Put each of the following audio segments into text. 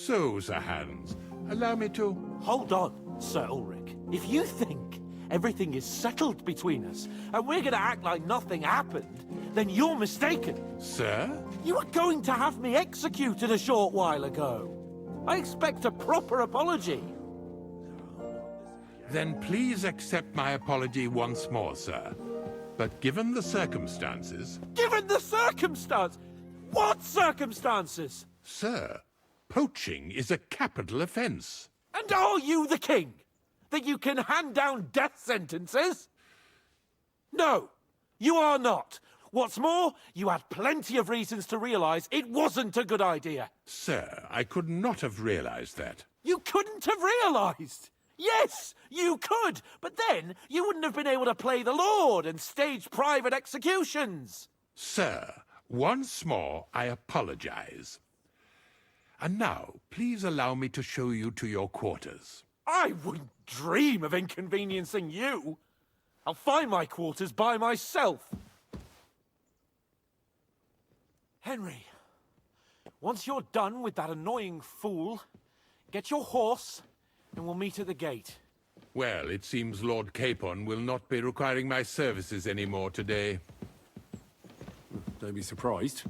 So, Sir Hans, allow me to... Hold on, Sir Ulrich. If you think everything is settled between us, and we're gonna act like nothing happened, then you're mistaken. Sir? You were going to have me executed a short while ago. I expect a proper apology. Then please accept my apology once more, sir. But given the circumstances... Given the circumstance? What circumstances? Sir, poaching is a capital offense. And are you the king? That you can hand down death sentences? No, you are not. What's more, you had plenty of reasons to realize it wasn't a good idea. Sir, I could not have realized that. You couldn't have realized? Yes, you could, but then you wouldn't have been able to play the Lord and stage private executions. Sir, once more, I apologize. And now, please allow me to show you to your quarters. I wouldn't dream of inconveniencing you. I'll find my quarters by myself. Henry, once you're done with that annoying fool, get your horse and we'll meet at the gate. Well, it seems Lord Capon will not be requiring my services anymore today. Don't be surprised.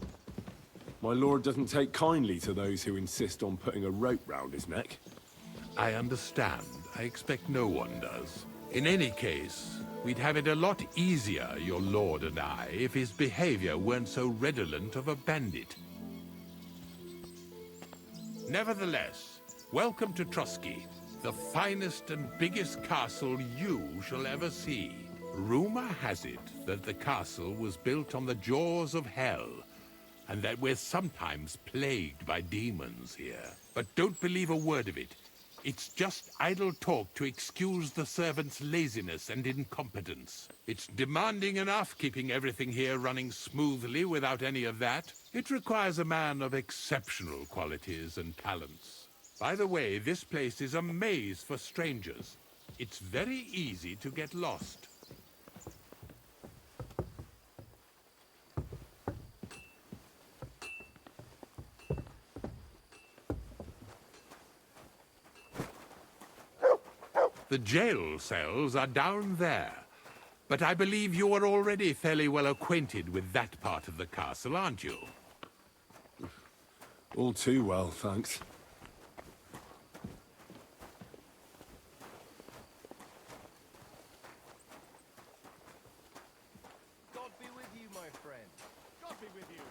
My lord doesn't take kindly to those who insist on putting a rope round his neck. I understand. I expect no one does. In any case, we'd have it a lot easier, your lord and I, if his behavior weren't so redolent of a bandit. Nevertheless, welcome to Trusky, the finest and biggest castle you shall ever see. Rumor has it that the castle was built on the jaws of hell, and that we're sometimes plagued by demons here. But don't believe a word of it. It's just idle talk to excuse the servants' laziness and incompetence. It's demanding enough keeping everything here running smoothly without any of that. It requires a man of exceptional qualities and talents. By the way, this place is a maze for strangers. It's very easy to get lost. The jail cells are down there, but I believe you are already fairly well acquainted with that part of the castle, aren't you? All too well, thanks. God be with you, my friend. God be with you.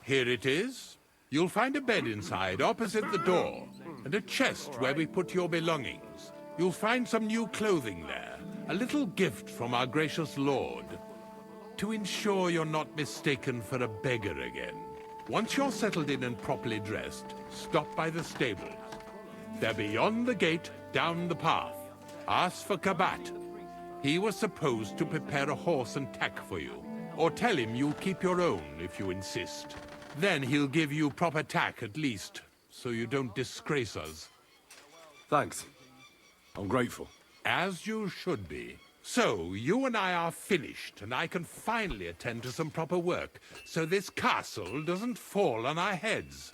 Here it is. You'll find a bed inside, opposite the door, and a chest where we put your belongings. You'll find some new clothing there, a little gift from our gracious lord, to ensure you're not mistaken for a beggar again. Once you're settled in and properly dressed, stop by the stables. They're beyond the gate, down the path. Ask for Kabat. He was supposed to prepare a horse and tack for you, or tell him you'll keep your own if you insist. Then he'll give you proper tack at least, so you don't disgrace us. Thanks. I'm grateful. As you should be. So, you and I are finished, and I can finally attend to some proper work, so this castle doesn't fall on our heads.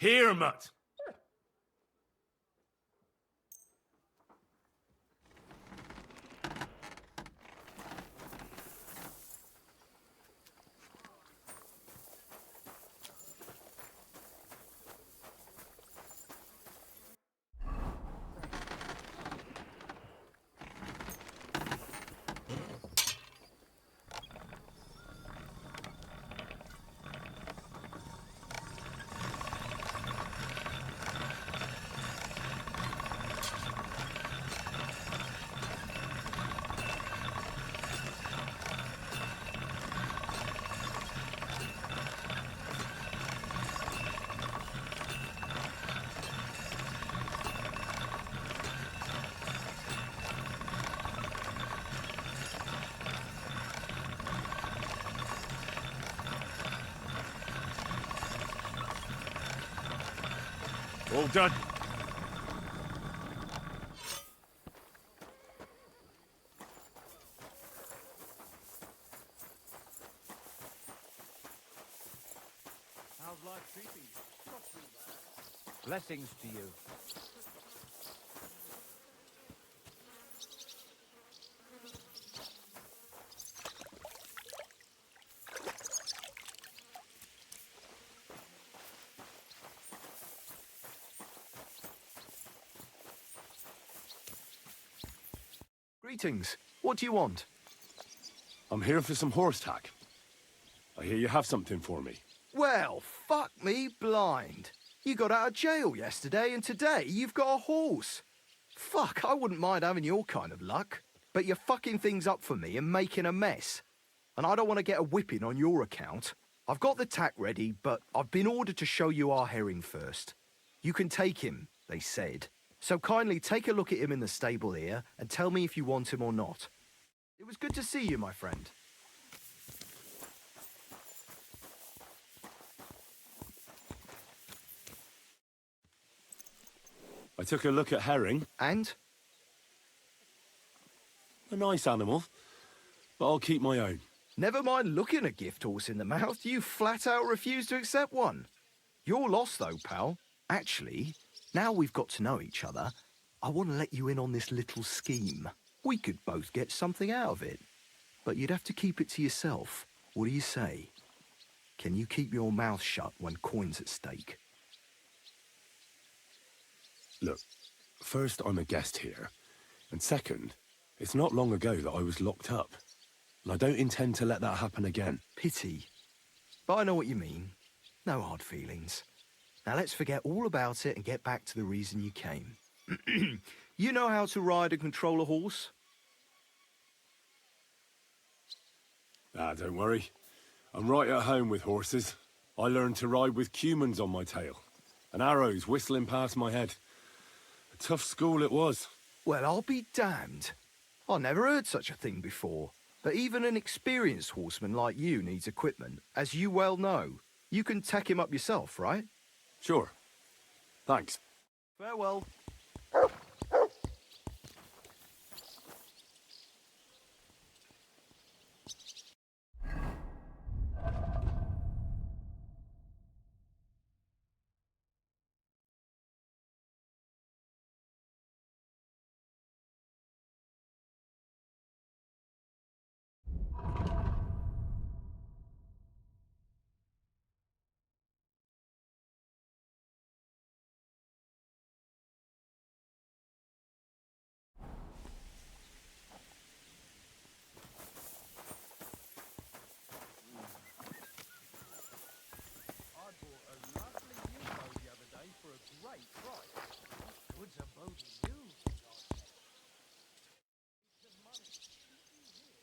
Here, mutt. All done. How's life treating you? Not too bad. Blessings to you. Greetings. What do you want? I'm here for some horse tack. I hear you have something for me. Well, fuck me blind. You got out of jail yesterday, and today you've got a horse. Fuck, I wouldn't mind having your kind of luck. But you're fucking things up for me and making a mess. And I don't want to get a whipping on your account. I've got the tack ready, but I've been ordered to show you our herring first. You can take him, they said. So kindly take a look at him in the stable here and tell me if you want him or not. It was good to see you, my friend. I took a look at herring. And? A nice animal, but I'll keep my own. Never mind looking a gift horse in the mouth, you flat out refuse to accept one. You're lost though, pal. Actually, now we've got to know each other, I want to let you in on this little scheme. We could both get something out of it. But you'd have to keep it to yourself. What do you say? Can you keep your mouth shut when coin's at stake? Look, first, I'm a guest here. And second, it's not long ago that I was locked up. And I don't intend to let that happen again. Pity. But I know what you mean. No hard feelings. Now let's forget all about it and get back to the reason you came. You know how to ride and control a horse? Ah, don't worry. I'm right at home with horses. I learned to ride with cumans on my tail. And arrows whistling past my head. A tough school it was. Well, I'll be damned. I never heard such a thing before. But even an experienced horseman like you needs equipment, as you well know. You can tack him up yourself, right? Sure. Thanks. Farewell.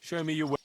Show me your way.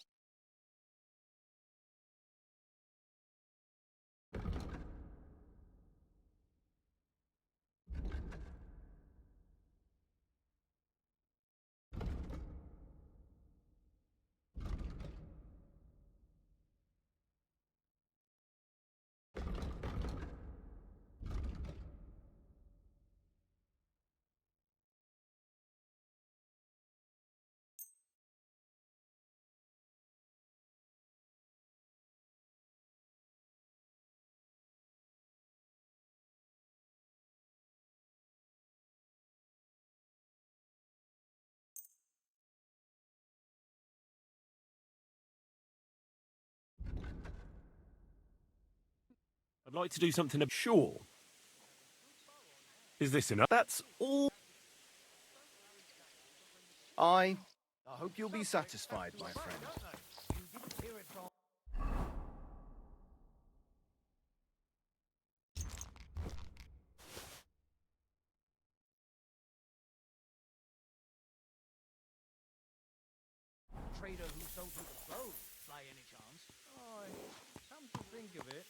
I'd like to do something... Sure. Is this enough? That's all. I hope you'll be satisfied, my friend. Trader who sold you the bow, by any chance? Come to think of it,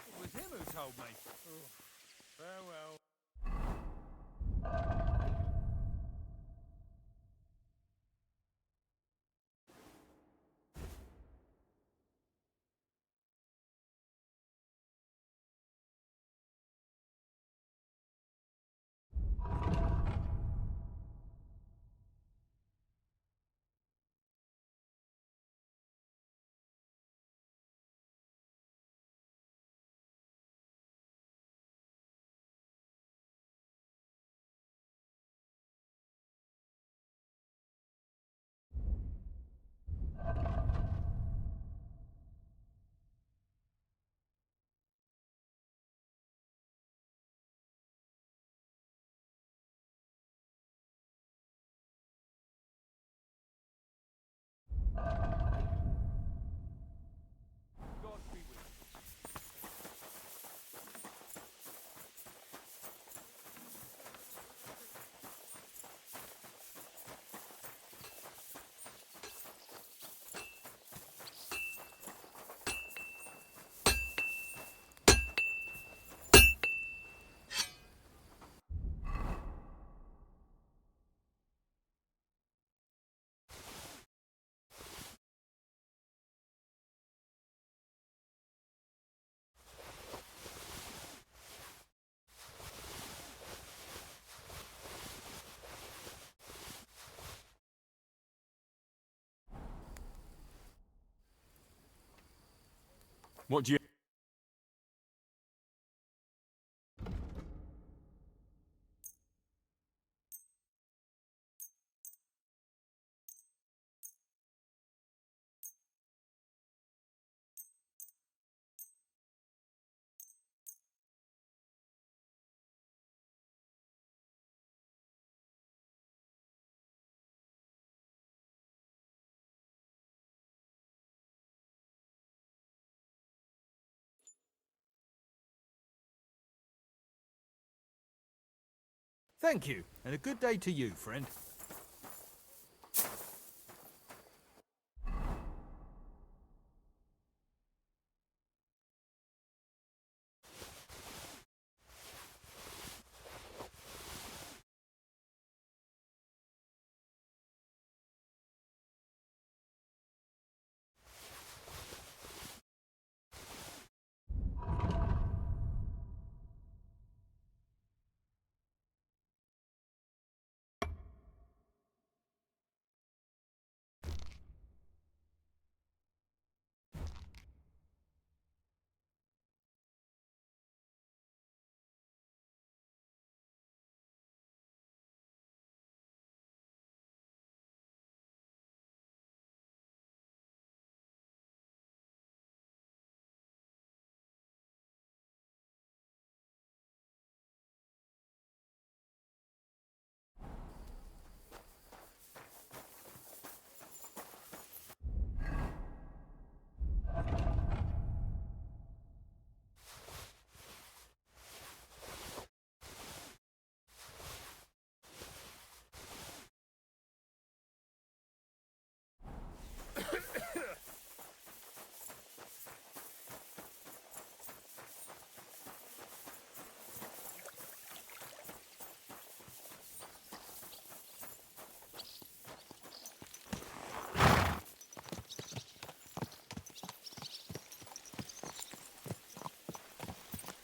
it was him who told me. Farewell. God be with you. What do you... Thank you, and a good day to you, friend.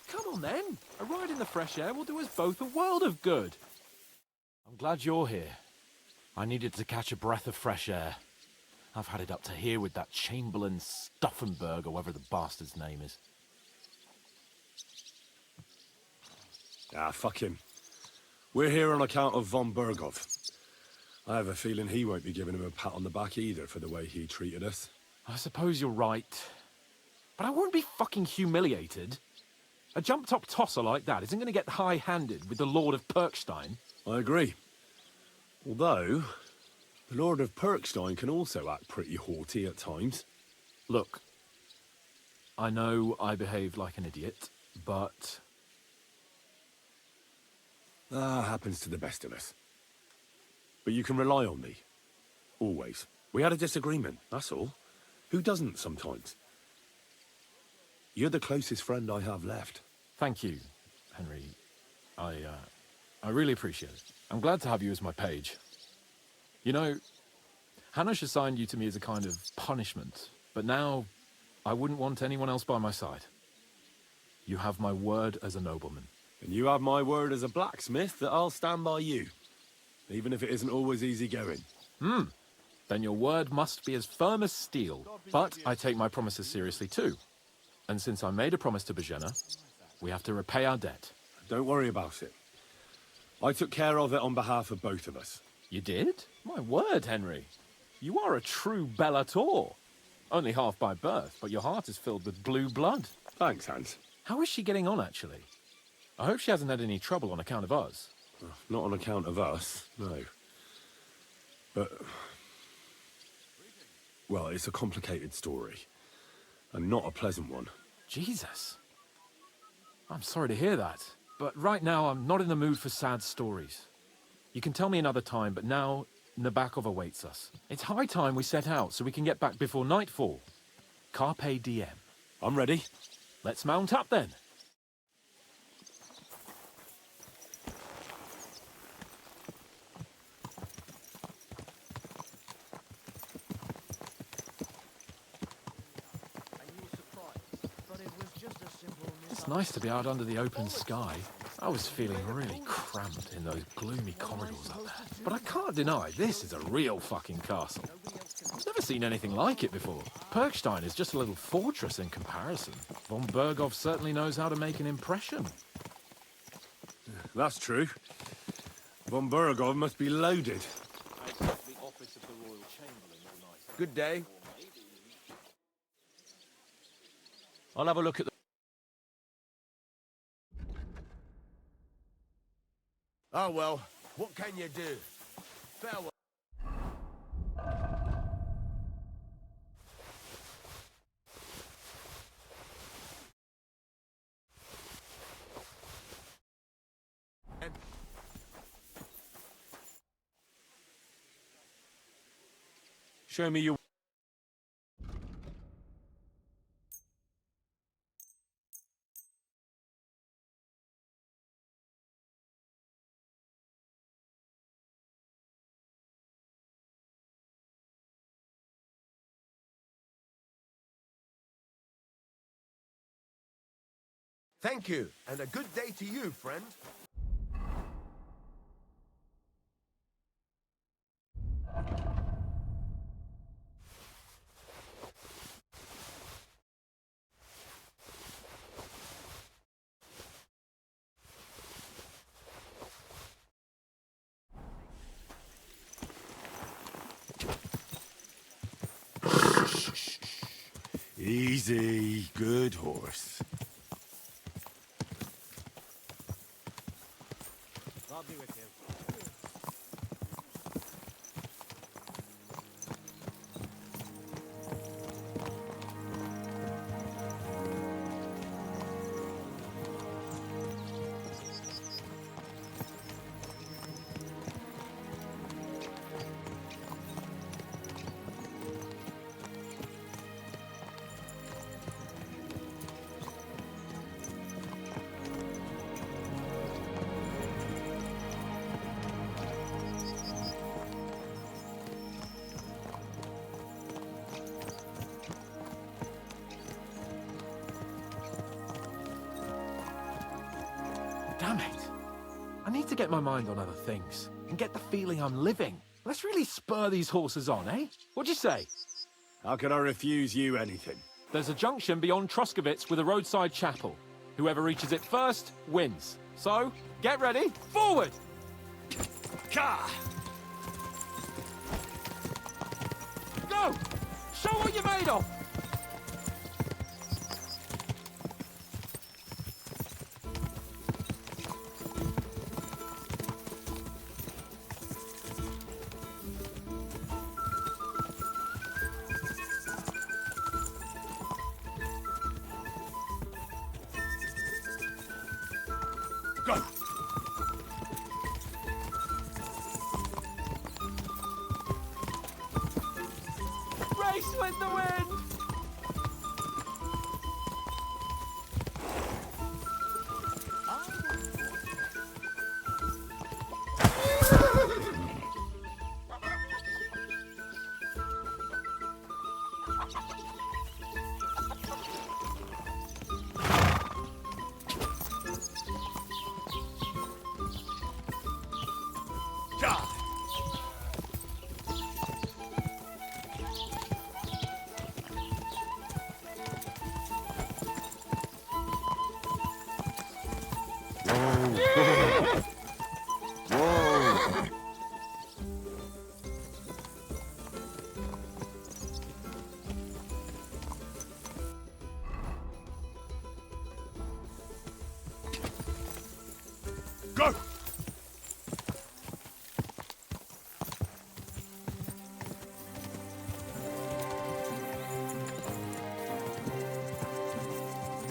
Come on then. A ride in the fresh air will do us both a world of good. I'm glad you're here. I needed to catch a breath of fresh air. I've had it up to here with that Chamberlain Stuffenberg, or whatever the bastard's name is. Ah, fuck him. We're here on account of von Berghoff. I have a feeling he won't be giving him a pat on the back either for the way he treated us. I suppose you're right. But I won't be fucking humiliated. A jump-top tosser like that isn't going to get high-handed with the Lord of Perkstein. I agree. Although, the Lord of Perkstein can also act pretty haughty at times. Look, I know I behaved like an idiot, but... Happens to the best of us. But you can rely on me. Always. We had a disagreement, that's all. Who doesn't sometimes? You're the closest friend I have left. Thank you, Henry. I really appreciate it. I'm glad to have you as my page. You know, Hanush assigned you to me as a kind of punishment, but now I wouldn't want anyone else by my side. You have my word as a nobleman. And you have my word as a blacksmith that I'll stand by you. Even if it isn't always easy going. Then your word must be as firm as steel. But I take my promises seriously too. And since I made a promise to Bajena, we have to repay our debt. Don't worry about it. I took care of it on behalf of both of us. You did? My word, Henry. You are a true Bellator. Only half by birth, but your heart is filled with blue blood. Thanks, Hans. How is she getting on, actually? I hope she hasn't had any trouble on account of us. Not on account of us, no. But... well, it's a complicated story. And not a pleasant one. Jesus. I'm sorry to hear that. But right now, I'm not in the mood for sad stories. You can tell me another time, but now Nabokov awaits us. It's high time we set out so we can get back before nightfall. Carpe diem. I'm ready. Let's mount up then. It's nice to be out under the open sky. I was feeling really cramped in those gloomy corridors up there. But I can't deny, this is a real fucking castle. I've never seen anything like it before. Perkstein is just a little fortress in comparison. Von Berghoff certainly knows how to make an impression. That's true. Von Berghoff must be loaded. Good day. I'll have a look at the... Oh well, what can you do? Farewell. Show me your... Thank you, and a good day to you, friend. Easy, good horse. I'll be with you. Damn it. I need to get my mind on other things and get the feeling I'm living. Let's really spur these horses on, eh? What'd you say? How could I refuse you anything? There's a junction beyond Troskovitz with a roadside chapel. Whoever reaches it first wins. So, get ready, forward! Ka! Go! Show what you're made of! with the wind! Go!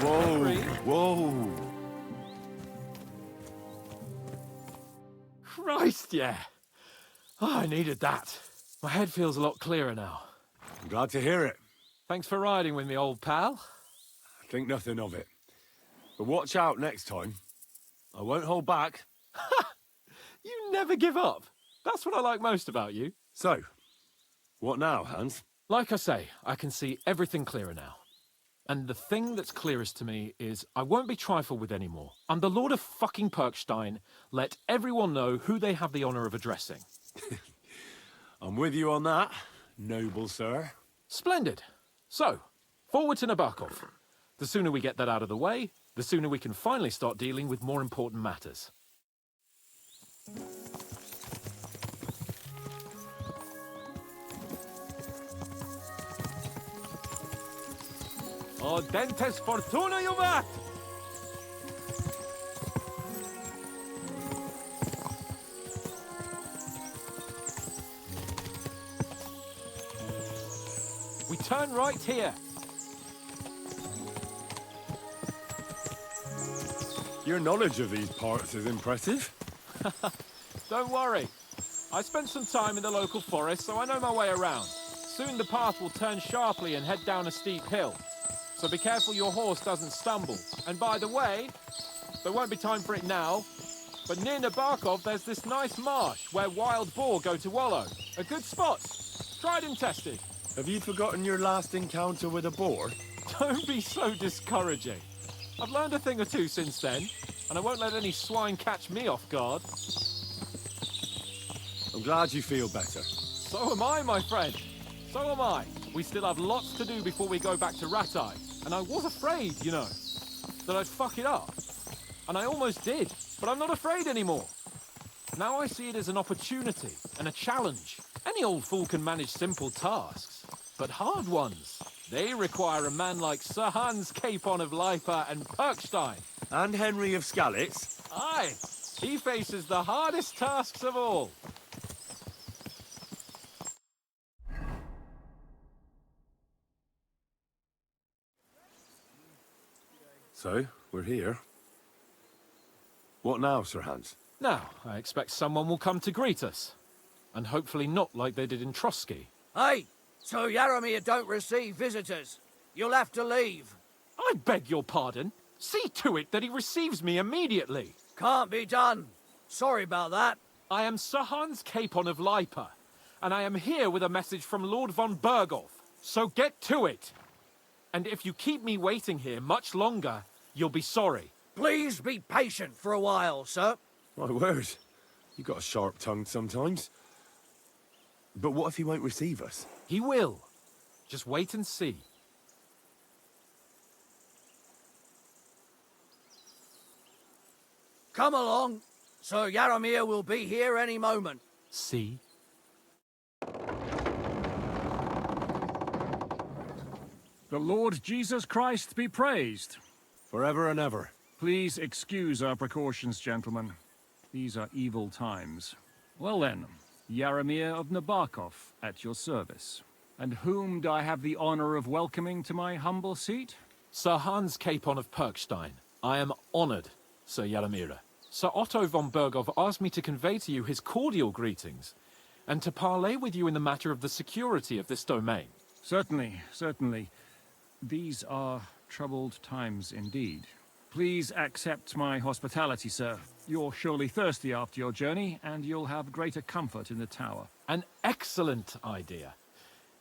Whoa! Whoa! Christ, yeah. Oh, I needed that. My head feels a lot clearer now. I'm glad to hear it. Thanks for riding with me, old pal. Think nothing of it. But watch out next time. I won't hold back. You never give up. That's what I like most about you. So, what now, Hans? Like I say, I can see everything clearer now. And the thing that's clearest to me is I won't be trifled with anymore. I'm the Lord of fucking Perkstein. Let everyone know who they have the honor of addressing. I'm with you on that, noble sir. Splendid. So, forward to Nabokov. The sooner we get that out of the way, the sooner we can finally start dealing with more important matters. O dentes fortuna juvat! We turn right here. Your knowledge of these parts is impressive. Don't worry. I spent some time in the local forest, so I know my way around. Soon the path will turn sharply and head down a steep hill. So be careful your horse doesn't stumble. And by the way, there won't be time for it now, but near Nabokov there's this nice marsh where wild boar go to wallow. A good spot. Tried and tested. Have you forgotten your last encounter with a boar? Don't be so discouraging. I've learned a thing or two since then, and I won't let any swine catch me off guard. I'm glad you feel better. So am I, my friend. So am I. We still have lots to do before we go back to Ratai. And I was afraid, you know, that I'd fuck it up. And I almost did, but I'm not afraid anymore. Now I see it as an opportunity and a challenge. Any old fool can manage simple tasks, but hard ones, they require a man like Sir Hans Capon of Lipa and Perkstein. And Henry of Skalitz? Aye, he faces the hardest tasks of all. So, we're here. What now, Sir Hans? Now, I expect someone will come to greet us. And hopefully not like they did in Trotsky. Hey, so Yaramir don't receive visitors. You'll have to leave. I beg your pardon. See to it that he receives me immediately. Can't be done. Sorry about that. I am Sir Hans Capon of Lipa, and I am here with a message from Lord von Berghoff. So get to it. And if you keep me waiting here much longer, you'll be sorry. Please be patient for a while, sir. My word. You got a sharp tongue sometimes. But what if he won't receive us? He will. Just wait and see. Come along. Sir Yaramir will be here any moment. See? The Lord Jesus Christ be praised. Forever and ever. Please excuse our precautions, gentlemen. These are evil times. Well then, Yaramir of Nabokov, at your service. And whom do I have the honor of welcoming to my humble seat? Sir Hans Capon of Perkstein. I am honored, Sir Yaramira. Sir Otto von Berghoff asked me to convey to you his cordial greetings, and to parley with you in the matter of the security of this domain. Certainly, certainly. These are troubled times indeed. Please accept my hospitality, sir. You're surely thirsty after your journey, and you'll have greater comfort in the tower. An excellent idea.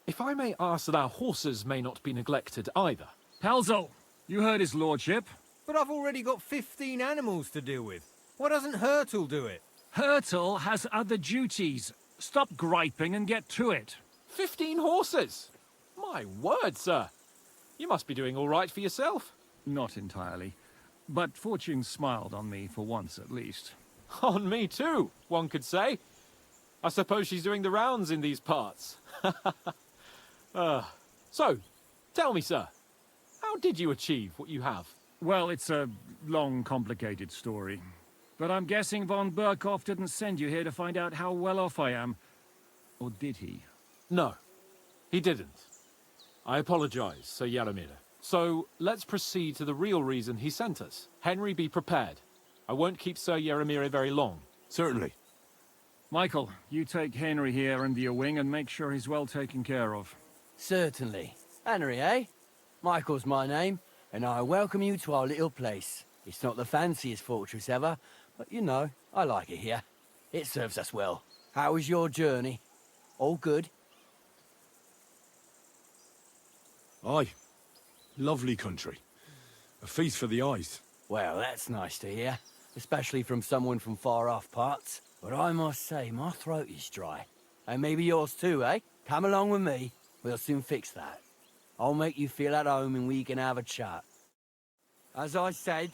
If I may ask that our horses may not be neglected either. Pelzel, you heard his lordship. But I've already got 15 animals to deal with. Why doesn't Hurtle do it? Hurtle has other duties. Stop griping and get to it. 15 horses? My word, sir. You must be doing all right for yourself. Not entirely. But fortune smiled on me for once at least. On me too, one could say. I suppose she's doing the rounds in these parts. So, tell me, sir, how did you achieve what you have? Well, it's a long, complicated story. But I'm guessing von Burkhoff didn't send you here to find out how well off I am. Or did he? No, he didn't. I apologize, Sir Yaromir. So, let's proceed to the real reason he sent us. Henry, be prepared. I won't keep Sir Yaromir very long. Certainly. Michael, you take Henry here under your wing and make sure he's well taken care of. Certainly. Henry, eh? Michael's my name, and I welcome you to our little place. It's not the fanciest fortress ever, but you know, I like it here. It serves us well. How was your journey? All good? Aye. Lovely country. A feast for the eyes. Well, that's nice to hear, especially from someone from far-off parts. But I must say, my throat is dry. And maybe yours too, eh? Come along with me. We'll soon fix that. I'll make you feel at home and we can have a chat. As I said,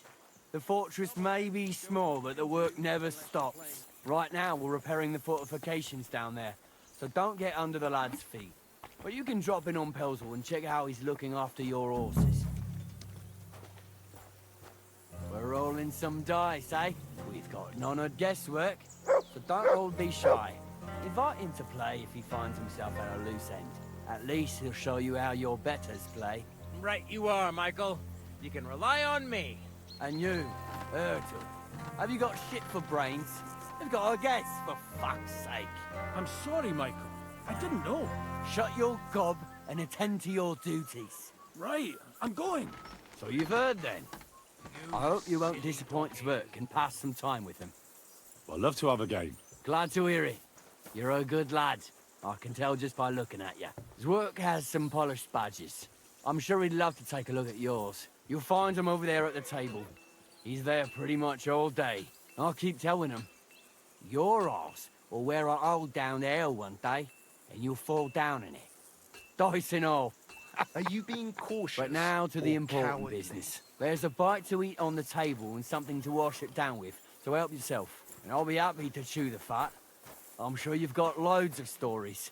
the fortress may be small, but the work never stops. Right now, we're repairing the fortifications down there, so don't get under the lad's feet. But you can drop in on Pelzel and check how he's looking after your horses. We're rolling some dice, eh? We've got none of guesswork, so don't all be shy. Invite him to play if he finds himself at a loose end. At least he'll show you how your betters play. Right you are, Michael. You can rely on me. And you, Hurtle, have you got shit for brains? You've got a guess, for fuck's sake. I'm sorry, Michael. I didn't know. Shut your gob and attend to your duties. Right, I'm going. So you've heard then. I hope you won't disappoint Zwerk and pass some time with him. I'd love to have a game. Glad to hear it. You're a good lad. I can tell just by looking at you. Zwerk has some polished badges. I'm sure he'd love to take a look at yours. You'll find him over there at the table. He's there pretty much all day. I'll keep telling him. Your arse will wear an old down ale one day, and you'll fall down in it. Dice and all. Are you being cautious? But now to the or important cowardly? business. There's a bite to eat on the table and something to wash it down with, so help yourself. And I'll be happy to chew the fat. I'm sure you've got loads of stories.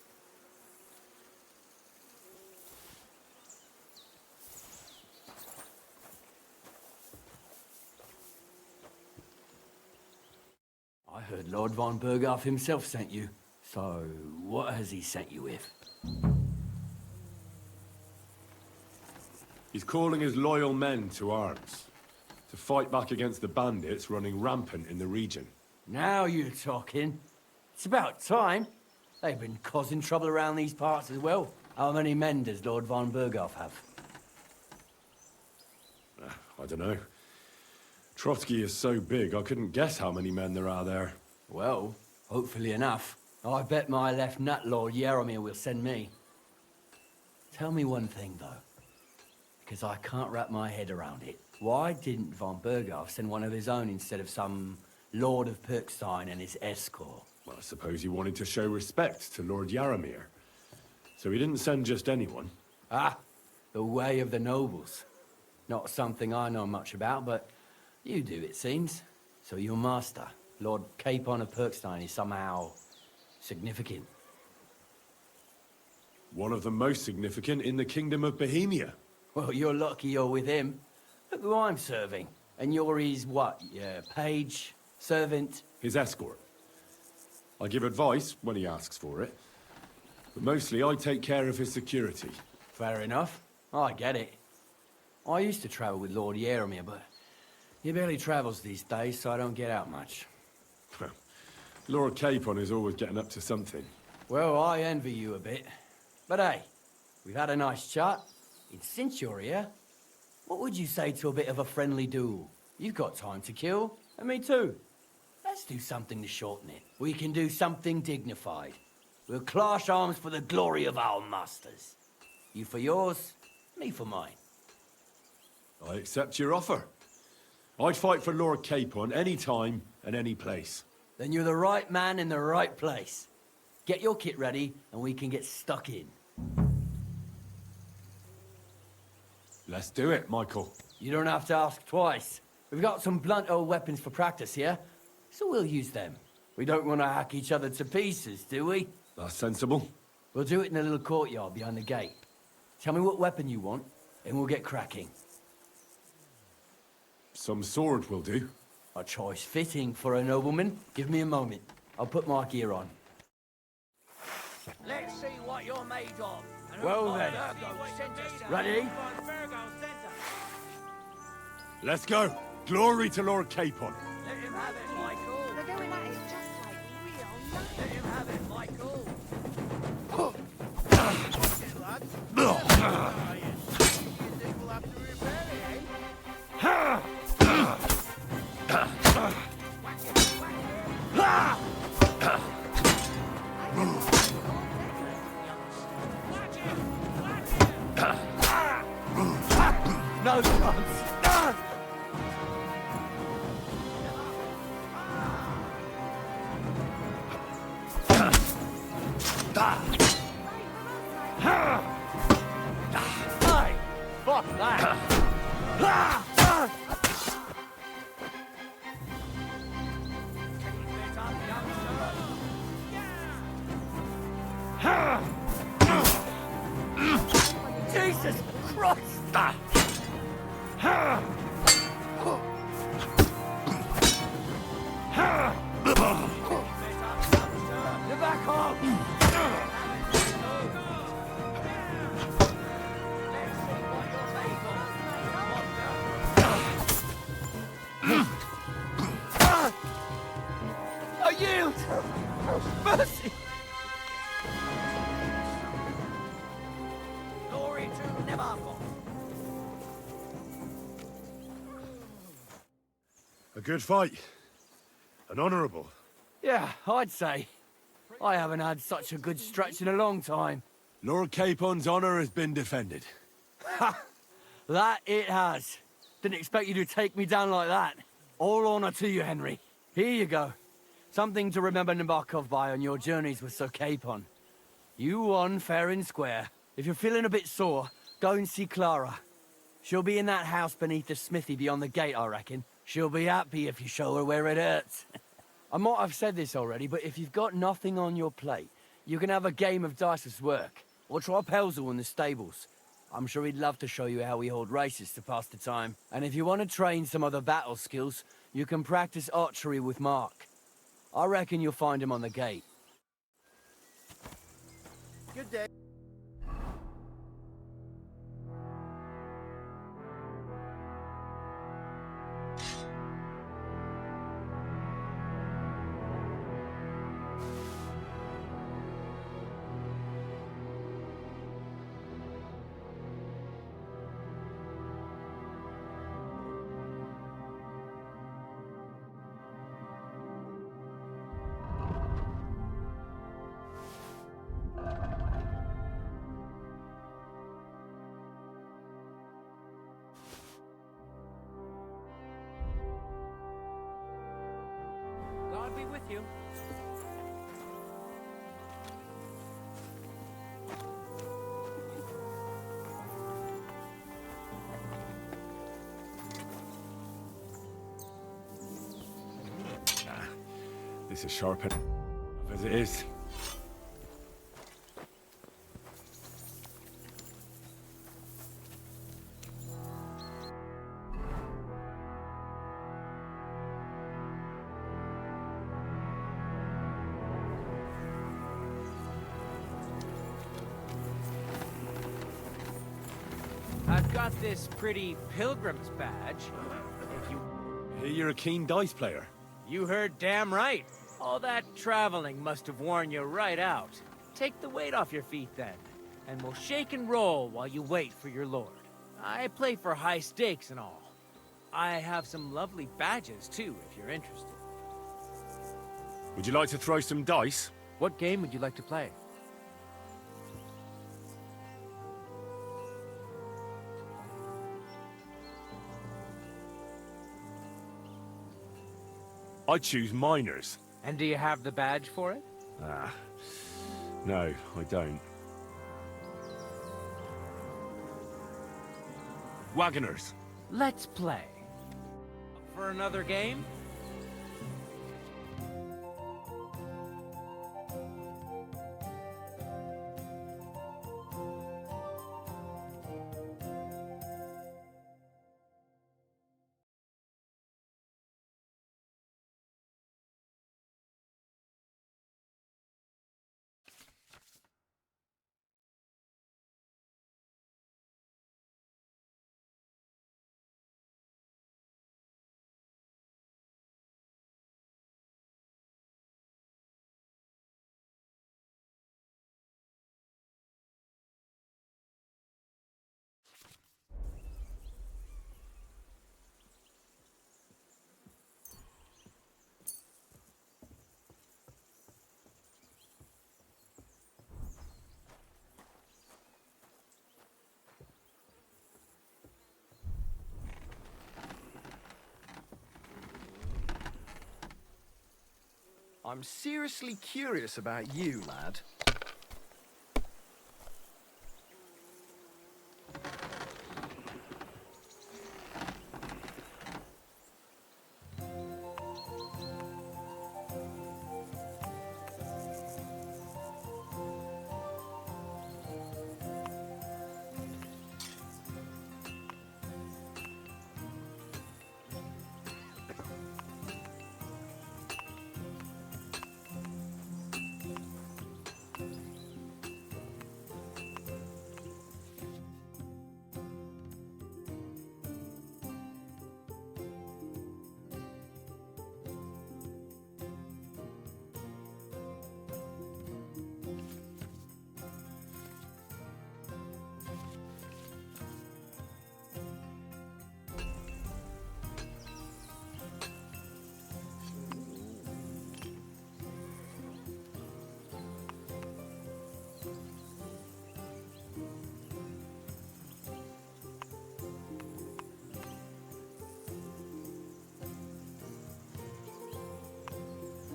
I heard Lord von Burghoff himself sent you. So, what has he sent you with? He's calling his loyal men to arms. To fight back against the bandits running rampant in the region. Now you're talking. It's about time. They've been causing trouble around these parts as well. How many men does Lord von Burghoff have? I don't know. Trotsky is so big, I couldn't guess how many men there are there. Well, hopefully enough. I bet my left nut Lord Yaromir will send me. Tell me one thing, though. Because I can't wrap my head around it. Why didn't von Burghoff send one of his own instead of some Lord of Perkstein and his escort? Well, I suppose he wanted to show respect to Lord Yaromir. So he didn't send just anyone. Ah, the way of the nobles. Not something I know much about, but you do, it seems. So your master, Lord Capon of Perkstein, is somehow significant. One of the most significant in the Kingdom of Bohemia. Well, you're lucky you're with him. Look who I'm serving. And you're his, what, page, servant? His escort. I give advice when he asks for it. But mostly I take care of his security. Fair enough. I get it. I used to travel with Lord Yaromir, but he barely travels these days, so I don't get out much. Lord Capon is always getting up to something. Well, I envy you a bit. But hey, We've had a nice chat. And since you're here, what would you say to a bit of a friendly duel? You've got time to kill, and me too. Let's do something to shorten it. We can do something dignified. We'll clash arms for the glory of our masters. You for yours, me for mine. I accept your offer. I'd fight for Lord Capon any time and any place. Then you're the right man in the right place. Get your kit ready, and we can get stuck in. Let's do it, Michael. You don't have to ask twice. We've got some blunt old weapons for practice here, so we'll use them. We don't want to hack each other to pieces, do we? That's sensible. We'll do it in the little courtyard behind the gate. Tell me what weapon you want, and we'll get cracking. Some sword will do. A choice fitting for a nobleman. Give me a moment. I'll put my gear on. Let's see what you're made of. Well then. Ready? Let's go. Glory to Lord Capon. Let him have it, Michael. They're going at it just like real knights. Let him have it, Michael. No chance. Hey, fuck that. Jesus Christ! You're back home! I yield! Mercy! Glory to Nevarco! A good fight. An honourable. Yeah, I'd say. I haven't had such a good stretch in a long time. Lord Capon's honour has been defended. Ha! That it has. Didn't expect you to take me down like that. All honour to you, Henry. Here you go. Something to remember Nabokov by on your journeys with Sir Capon. You won fair and square. If you're feeling a bit sore, go and see Clara. She'll be in that house beneath the smithy beyond the gate, I reckon. She'll be happy if you show her where it hurts. I might have said this already, but if you've got nothing on your plate, you can have a game of dice's work. Or try Pelzel in the stables. I'm sure he'd love to show you how we hold races to pass the time. And if you want to train some other battle skills, you can practice archery with Mark. I reckon you'll find him on the gate. Good day. God be with you. This is sharp enough as it is. I've got this pretty pilgrim's badge. If you... Hear you're a keen dice player. You heard damn right. All that traveling must have worn you right out. Take the weight off your feet then. and we'll shake and roll while you wait for your lord. I play for high stakes and all. I have some lovely badges, too, if you're interested. Would you like to throw some dice? What game would you like to play? I choose miners. And do you have the badge for it? Ah, no, I don't. Wagoners. Let's play. Up for another game? I'm seriously curious about you, lad.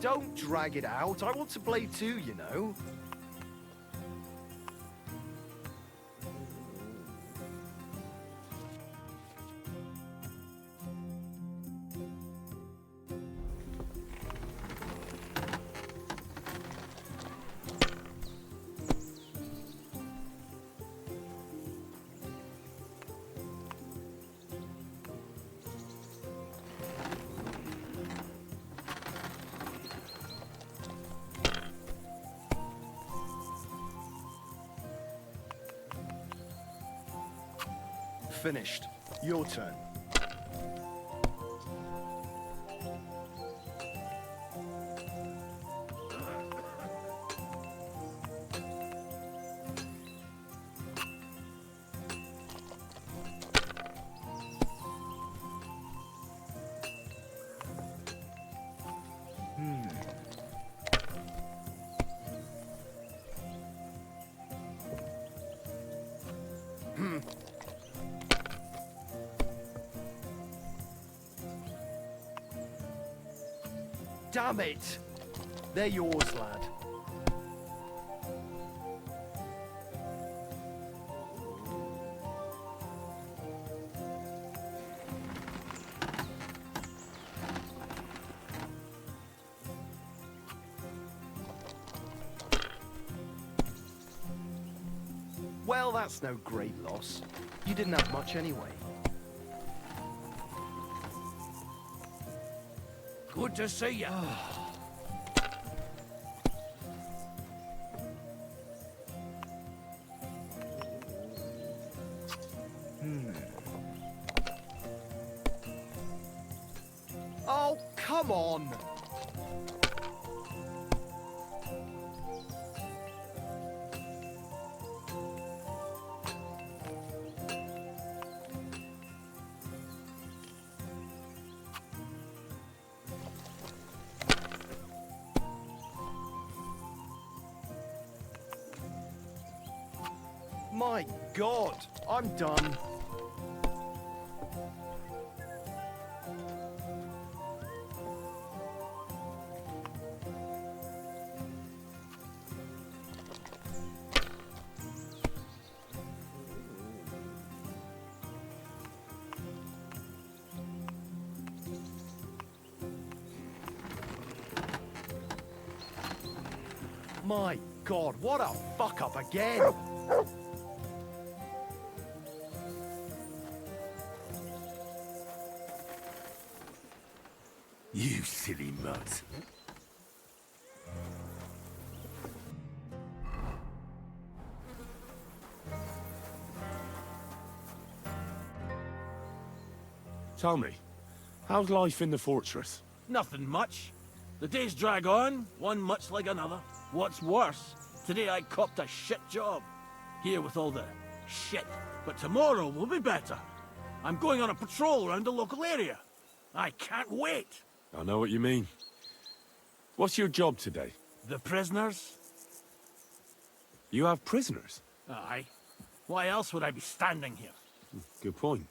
Don't drag it out. I want to play too, you know. Finished. Your turn. Damn it! They're yours, lad. Well, that's no great loss. You didn't have much anyway. Good to see you. Oh, come on! My God, I'm done. My God, what a fuck up again! You silly mutt. Tell me, how's life in the fortress? Nothing much. The days drag on, one much like another. What's worse, today I copped a shit job. Here with all the shit. But tomorrow will be better. I'm going on a patrol around the local area. I can't wait. I know what you mean. What's your job today? The prisoners? You have prisoners? Aye. Why else would I be standing here? Good point.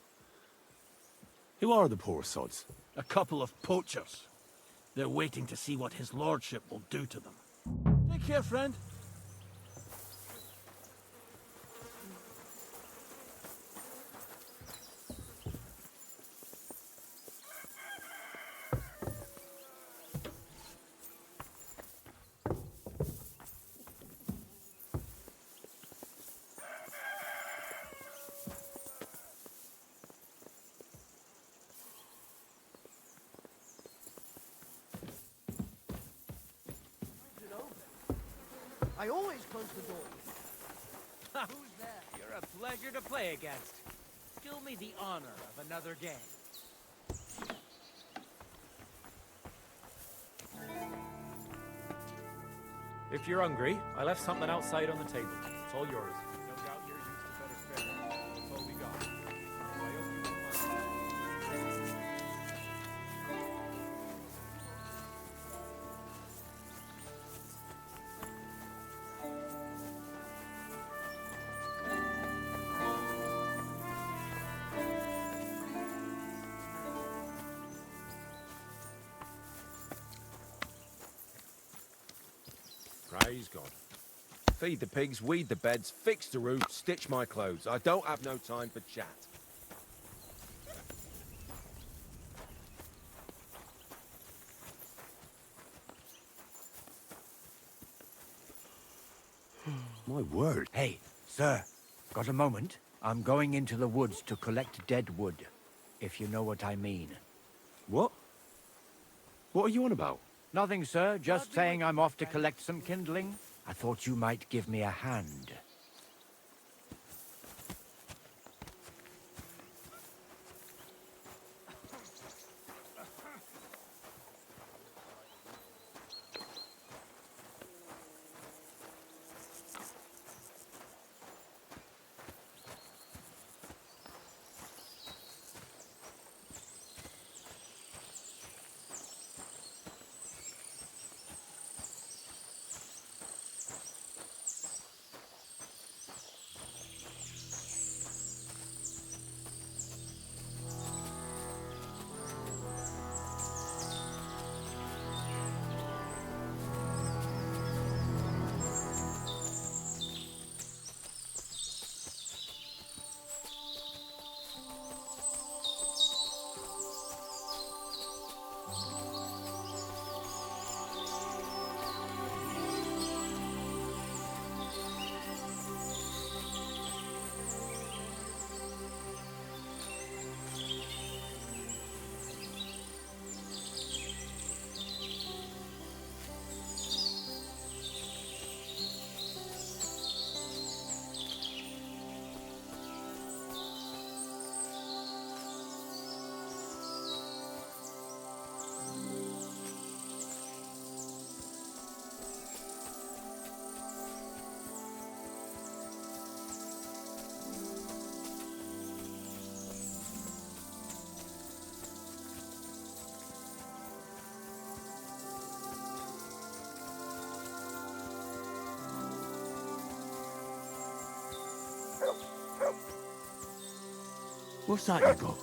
Who are the poor sods? A couple of poachers. They're waiting to see what his lordship will do to them. Take care, friend. I always close the door. Who's that? You're a pleasure to play against. Do me the honor of another game. If you're hungry, I left something outside on the table. It's all yours. No doubt you're used to better fare. That's all we got. So I hope you won't mind. Praise God. Feed the pigs, weed the beds, fix the roof, stitch my clothes. I don't have no time for chat. My word. Hey, sir, got a moment? I'm going into the woods to collect dead wood, if you know what I mean. What? What are you on about? Nothing, sir. Just saying I'm off to collect some kindling. I thought you might give me a hand. What's that you got?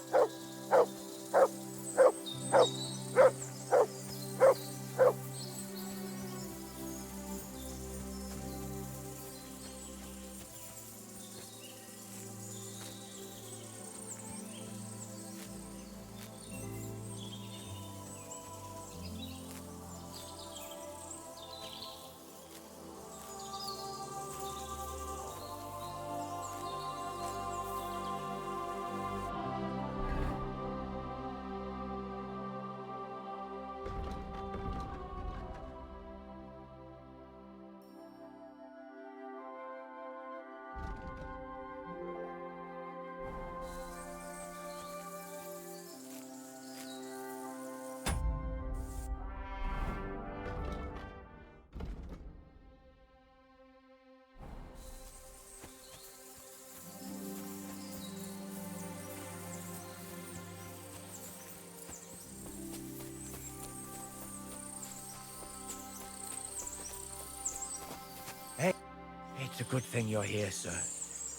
It's a good thing you're here, sir.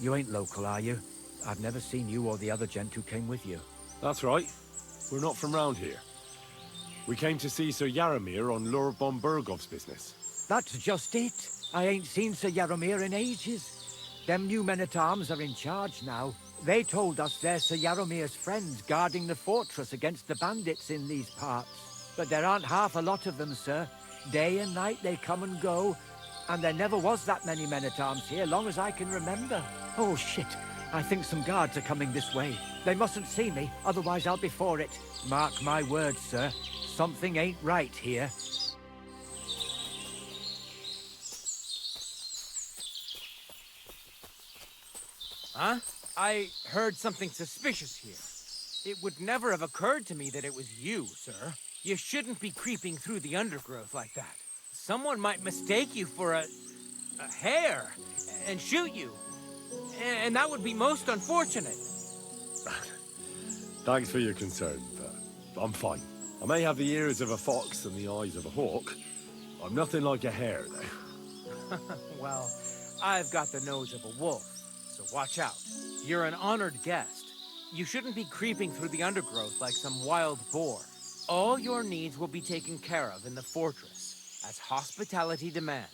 You ain't local, are you? I've never seen you or the other gent who came with you. That's right. We're not from round here. We came to see Sir Yaramir on Lord von Bergov's business. That's just it. I ain't seen Sir Yaramir in ages. Them new men-at-arms are in charge now. They told us they're Sir Yaramir's friends guarding the fortress against the bandits in these parts. But there aren't half a lot of them, sir. Day and night they come and go. And there never was that many men-at-arms here, long as I can remember. Oh, shit. I think some guards are coming this way. They mustn't see me, otherwise I'll be for it. Mark my words, sir. Something ain't right here. Huh? I heard something suspicious here. It would never have occurred to me that it was you, sir. You shouldn't be creeping through the undergrowth like that. Someone might mistake you for a hare and shoot you. And that would be most unfortunate. Thanks for your concern, but I'm fine. I may have the ears of a fox and the eyes of a hawk. I'm nothing like a hare, though. Well, I've got the nose of a wolf, so watch out. You're an honored guest. You shouldn't be creeping through the undergrowth like some wild boar. All your needs will be taken care of in the fortress, as hospitality demands.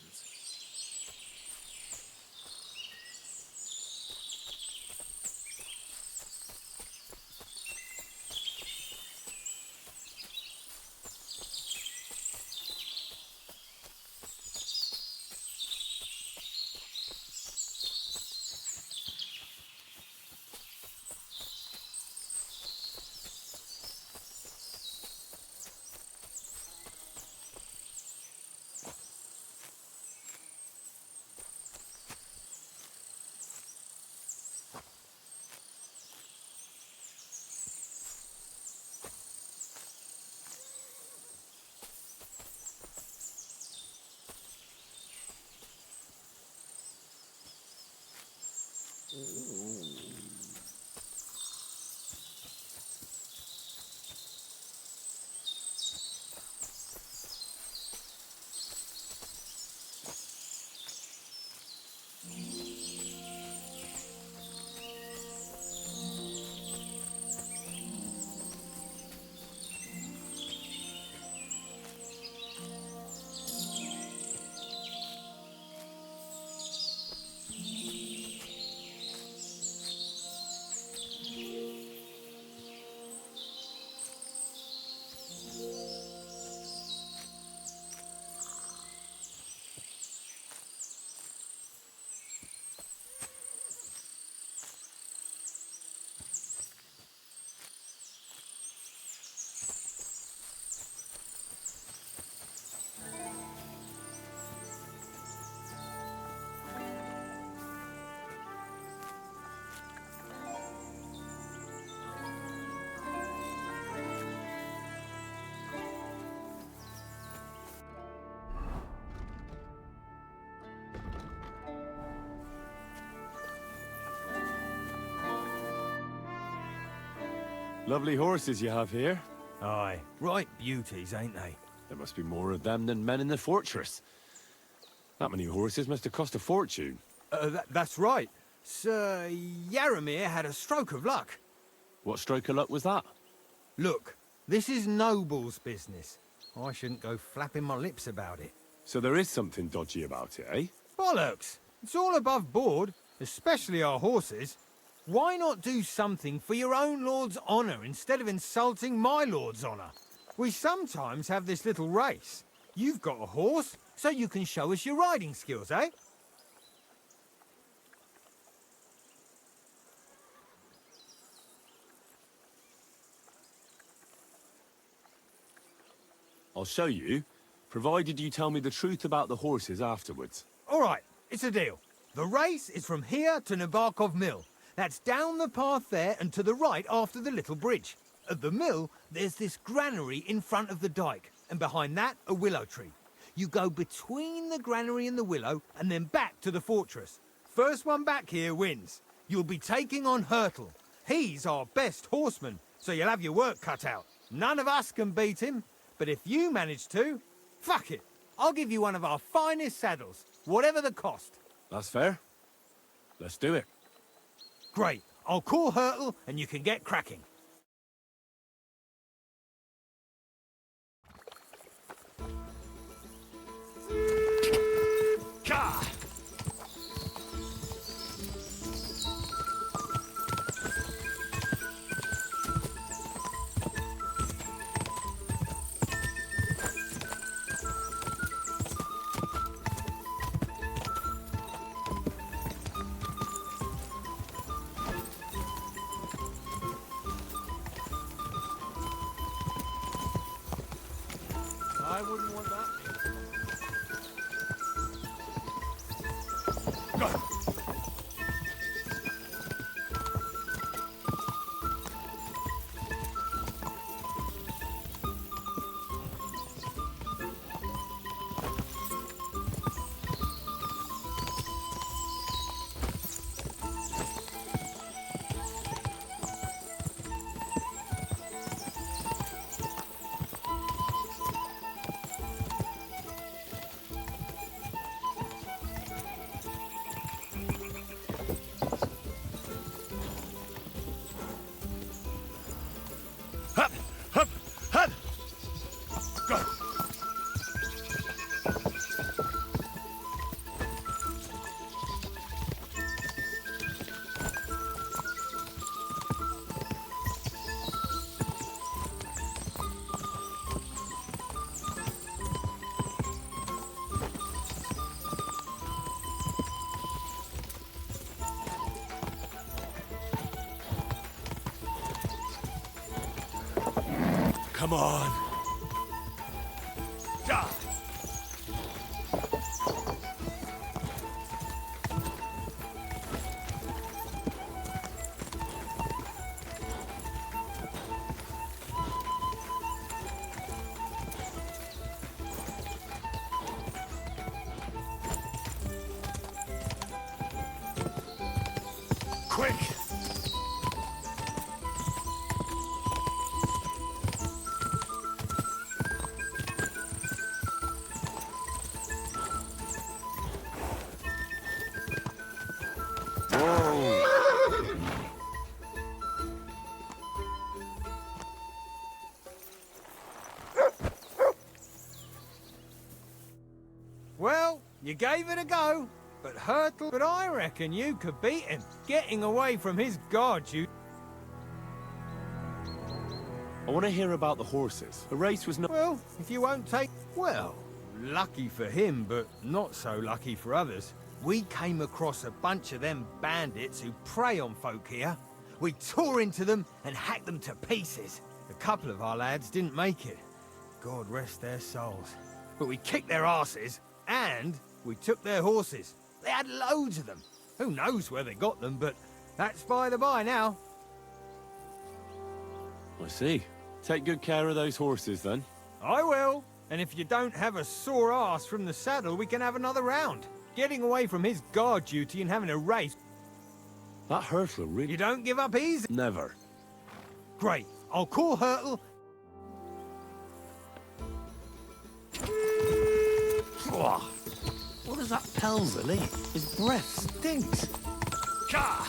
Lovely horses you have here. Aye, right beauties, ain't they? There must be more of them than men in the fortress. That many horses must have cost a fortune. That's right. Sir Yaramir had a stroke of luck. What stroke of luck was that? Look, this is Noble's business. I shouldn't go flapping my lips about it. So there is something dodgy about it, eh? Bollocks! It's all above board, especially our horses. Why not do something for your own lord's honour instead of insulting my lord's honour? We sometimes have this little race. You've got a horse, so you can show us your riding skills, eh? I'll show you, provided you tell me the truth about the horses afterwards. All right, it's a deal. The race is from here to Nabokov Mill. That's down the path there and to the right after the little bridge. At the mill, there's this granary in front of the dike, and behind that, a willow tree. You go between the granary and the willow, and then back to the fortress. First one back here wins. You'll be taking on Hurtle. He's our best horseman, so you'll have your work cut out. None of us can beat him, but if you manage to, fuck it. I'll give you one of our finest saddles, whatever the cost. That's fair. Let's do it. Great. I'll call Hurtle and you can get cracking. Ka! I wouldn't want that. Hup! Hup! Hup! Go! Come on. Ja. Quick. Well, you gave it a go, but Hurtle, but I reckon you could beat him. Getting away from his guard, you... I want to hear about the horses. The race was not... Well, if you won't take... Well, lucky for him, but not so lucky for others. We came across a bunch of them bandits who prey on folk here. We tore into them and hacked them to pieces. A couple of our lads didn't make it. God rest their souls. But we kicked their asses, and we took their horses. They had loads of them. Who knows where they got them, but that's by the by now. I see. Take good care of those horses, then. I will. And if you don't have a sore ass from the saddle, we can have another round. Getting away from his guard duty and having a race. That Hurtle really... You don't give up easy. Never. Great. I'll call Hurtle. What is that Pelsley? His breath stinks. Ka!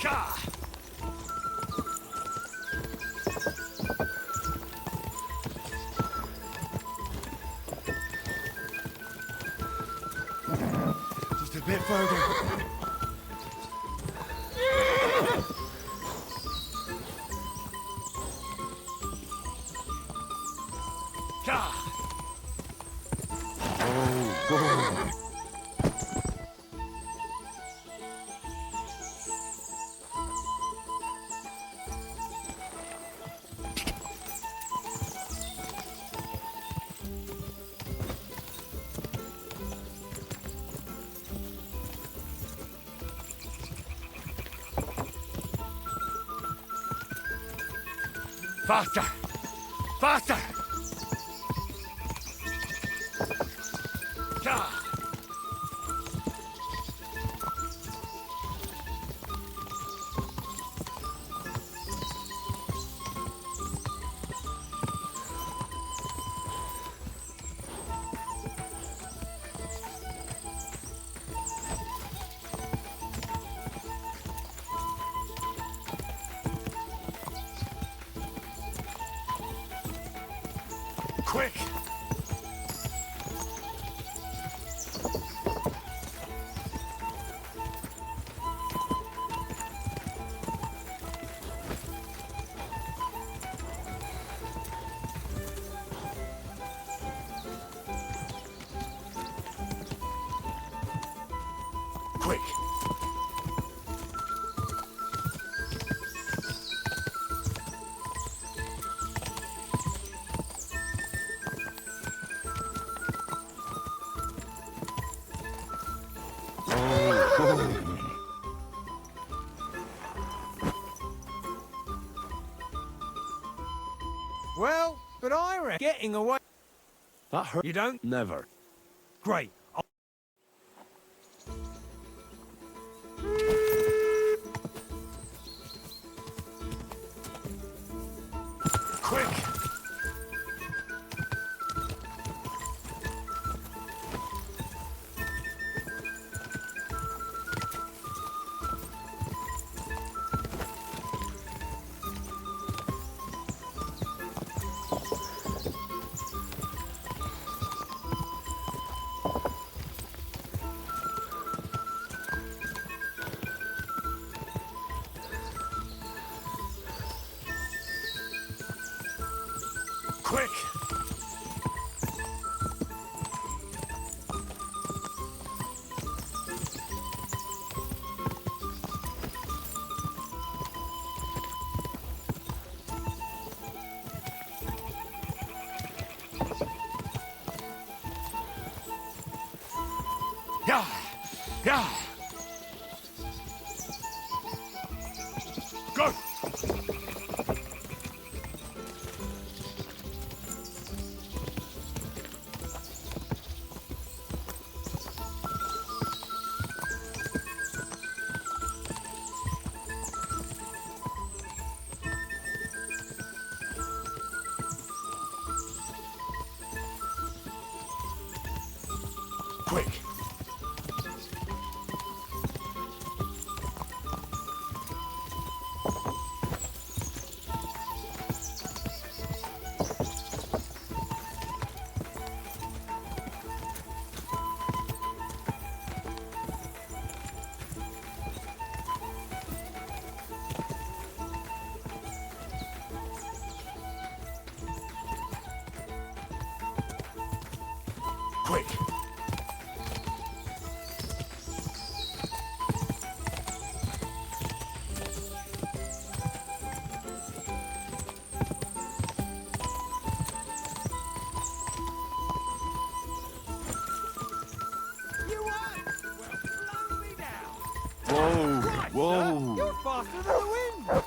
Ka! Just a bit further. Ka! Faster! Faster! Ka! Quick! Quick! Well, but I reckon getting away. That hurt. You don't? Never. Great. Quick! Quick! Yeah! Yeah! Go! Quick! Quick! Whoa! Whoa! You're faster than the wind.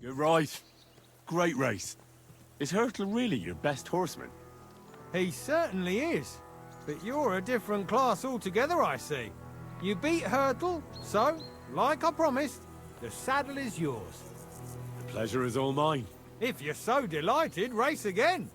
You're right. Great race. Is Hurtle really your best horseman? He certainly is. But you're a different class altogether, I see. You beat Hurtle, so, like I promised, the saddle is yours. The pleasure is all mine. If you're so delighted, race again.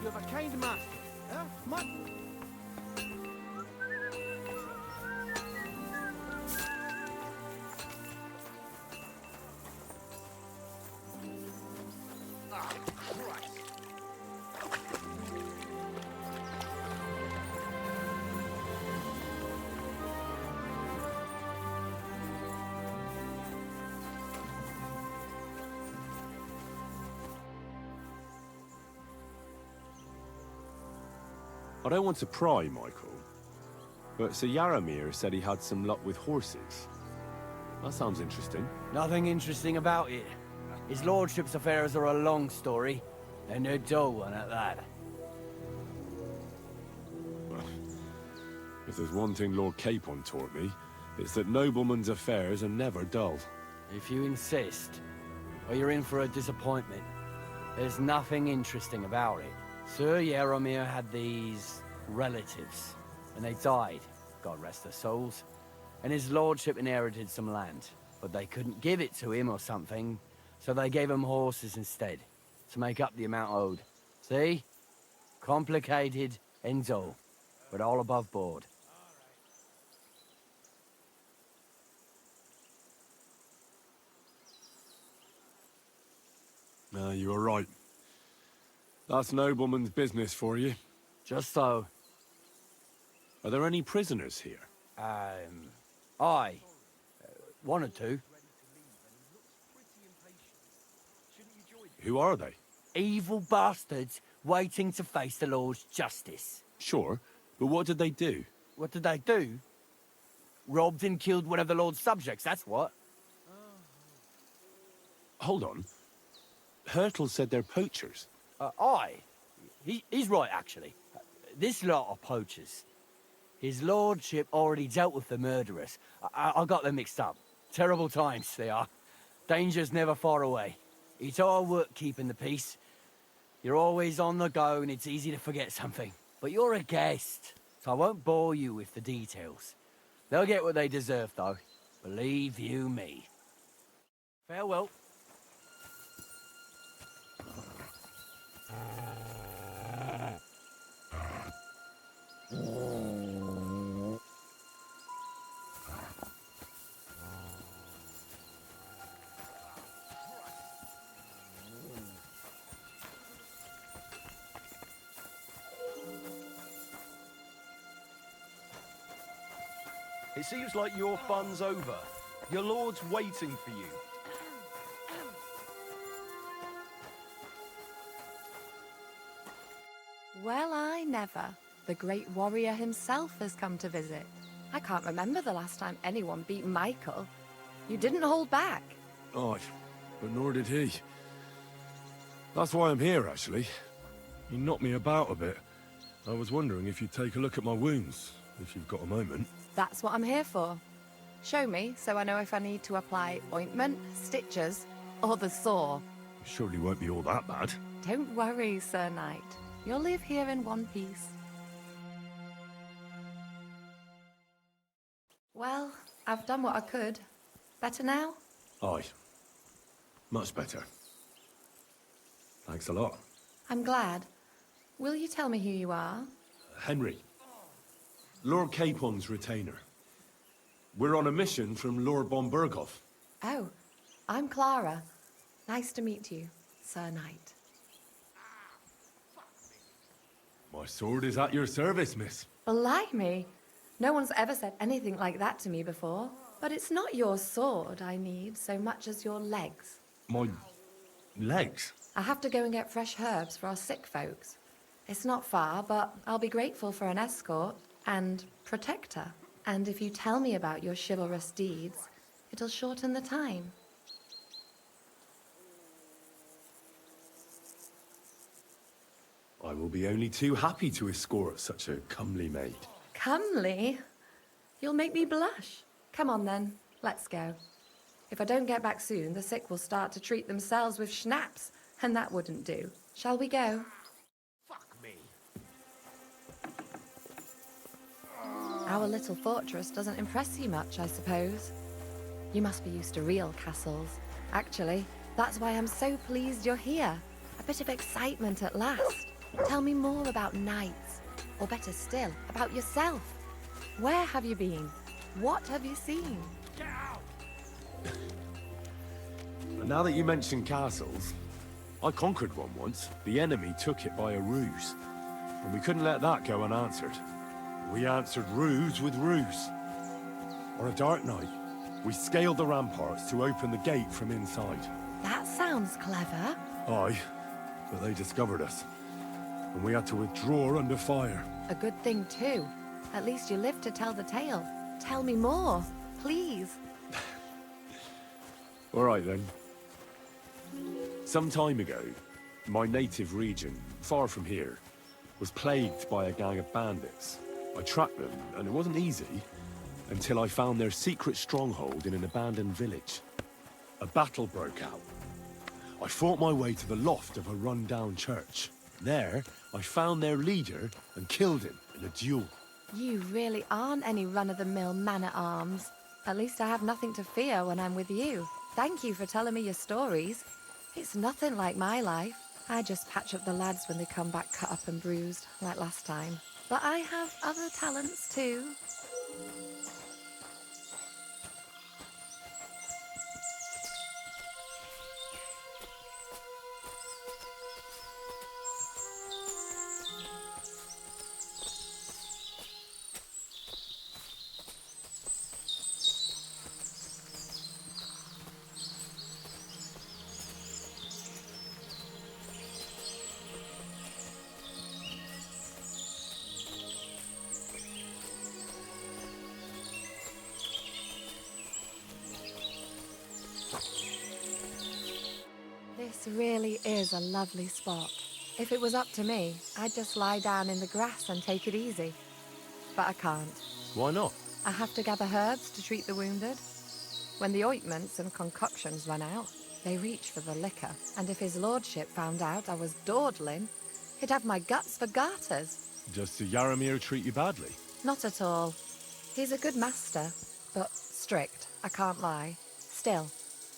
of a kind master. Huh? I don't want to pry, Michael, but Sir Yaramir said he had some luck with horses. That sounds interesting. Nothing interesting about it. His lordship's affairs are a long story, and a dull one at that. Well, if there's one thing Lord Capon taught me, it's that noblemen's affairs are never dull. If you insist, well, you're in for a disappointment. There's nothing interesting about it. Sir Yaramir had these relatives, and they died, God rest their souls. And his lordship inherited some land, but they couldn't give it to him or something, so they gave him horses instead, to make up the amount owed. See? Complicated and dull, but all above board. You are right. That's nobleman's business for you. Just so. Are there any prisoners here? Aye. One or two. Who are they? Evil bastards waiting to face the Lord's justice. Sure, but what did they do? What did they do? Robbed and killed one of the Lord's subjects, that's what. Hold on. Hurtle said they're poachers. Aye. He's right, actually. This lot are poachers. His lordship already dealt with the murderers. I got them mixed up. Terrible times, they are. Danger's never far away. It's all work keeping the peace. You're always on the go and it's easy to forget something. But you're a guest, so I won't bore you with the details. They'll get what they deserve, though. Believe you me. Farewell. It seems like your fun's over. Your lord's waiting for you. Well, I never. The great warrior himself has come to visit. I can't remember the last time anyone beat Michael. You didn't hold back. Aye, but nor did he. That's why I'm here, actually. He knocked me about a bit. I was wondering if you'd take a look at my wounds, if you've got a moment. That's what I'm here for. Show me, so I know if I need to apply ointment, stitches, or the saw. Surely won't be all that bad. Don't worry, Sir Knight. You'll live here in one piece. Well, I've done what I could. Better now? Aye. Much better. Thanks a lot. I'm glad. Will you tell me who you are? Henry. Lord Capon's retainer. We're on a mission from Lord Bombergov. Oh, I'm Clara. Nice to meet you, Sir Knight. My sword is at your service, miss. Blimey! No one's ever said anything like that to me before. But it's not your sword I need so much as your legs. My legs? I have to go and get fresh herbs for our sick folks. It's not far, but I'll be grateful for an escort and protector. And if you tell me about your chivalrous deeds, it'll shorten the time. I will be only too happy to escort such a comely maid. Comely? You'll make me blush. Come on then, let's go. If I don't get back soon, the sick will start to treat themselves with schnapps, and that wouldn't do. Shall we go? Fuck me. Our little fortress doesn't impress you much, I suppose. You must be used to real castles. Actually, that's why I'm so pleased you're here. A bit of excitement at last. Tell me more about knights, or better still, about yourself. Where have you been? What have you seen? And now that you mention castles, I conquered one once. The enemy took it by a ruse. And we couldn't let that go unanswered. We answered ruse with ruse. On a dark night, we scaled the ramparts to open the gate from inside. That sounds clever. Aye, but they discovered us. And we had to withdraw under fire. A good thing too. At least you lived to tell the tale. Tell me more, please. All right then. Some time ago, my native region, far from here, was plagued by a gang of bandits. I tracked them, and it wasn't easy, until I found their secret stronghold in an abandoned village. A battle broke out. I fought my way to the loft of a run-down church. There, I found their leader and killed him in a duel. You really aren't any run-of-the-mill man-at-arms. At least I have nothing to fear when I'm with you. Thank you for telling me your stories. It's nothing like my life. I just patch up the lads when they come back cut up and bruised, like last time. But I have other talents too. This really is a lovely spot. If it was up to me, I'd just lie down in the grass and take it easy. But I can't. Why not? I have to gather herbs to treat the wounded. When the ointments and concoctions run out, they reach for the liquor. And if his lordship found out I was dawdling, he'd have my guts for garters. Does Sir Yaramir treat you badly? Not at all. He's a good master, but strict, I can't lie. Still,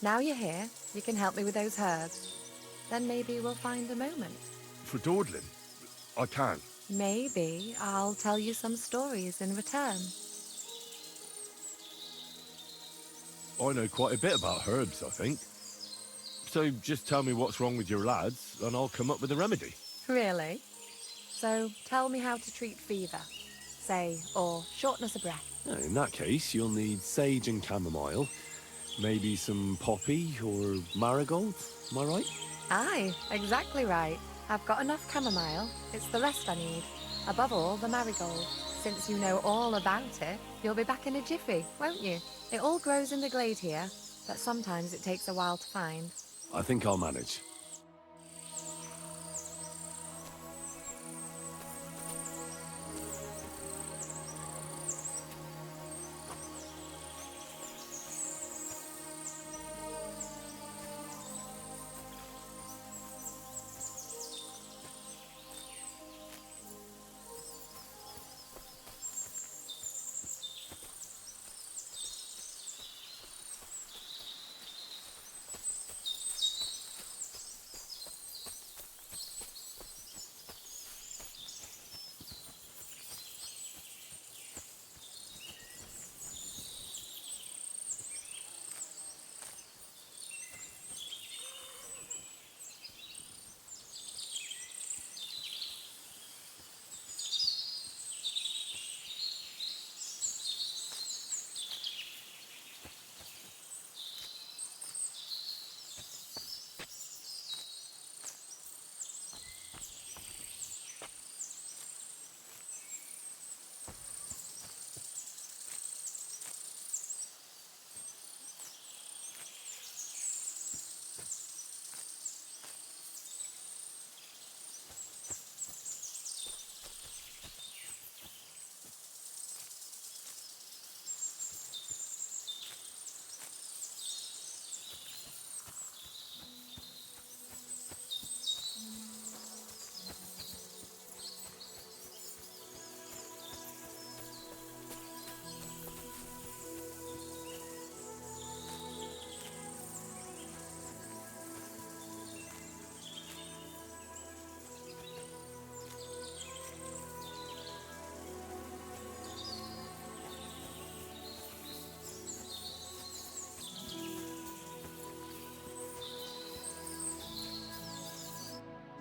now you're here, you can help me with those herbs. Then maybe we'll find a moment. For dawdling? I can. Maybe I'll tell you some stories in return. I know quite a bit about herbs, I think. So just tell me what's wrong with your lads, and I'll come up with a remedy. Really? So tell me how to treat fever, say, or shortness of breath. In that case, you'll need sage and chamomile, maybe some poppy or marigold, am I right? Aye, exactly right. I've got enough chamomile. It's the rest I need. Above all, the marigold. Since you know all about it, you'll be back in a jiffy, won't you? It all grows in the glade here, but sometimes it takes a while to find. I think I'll manage.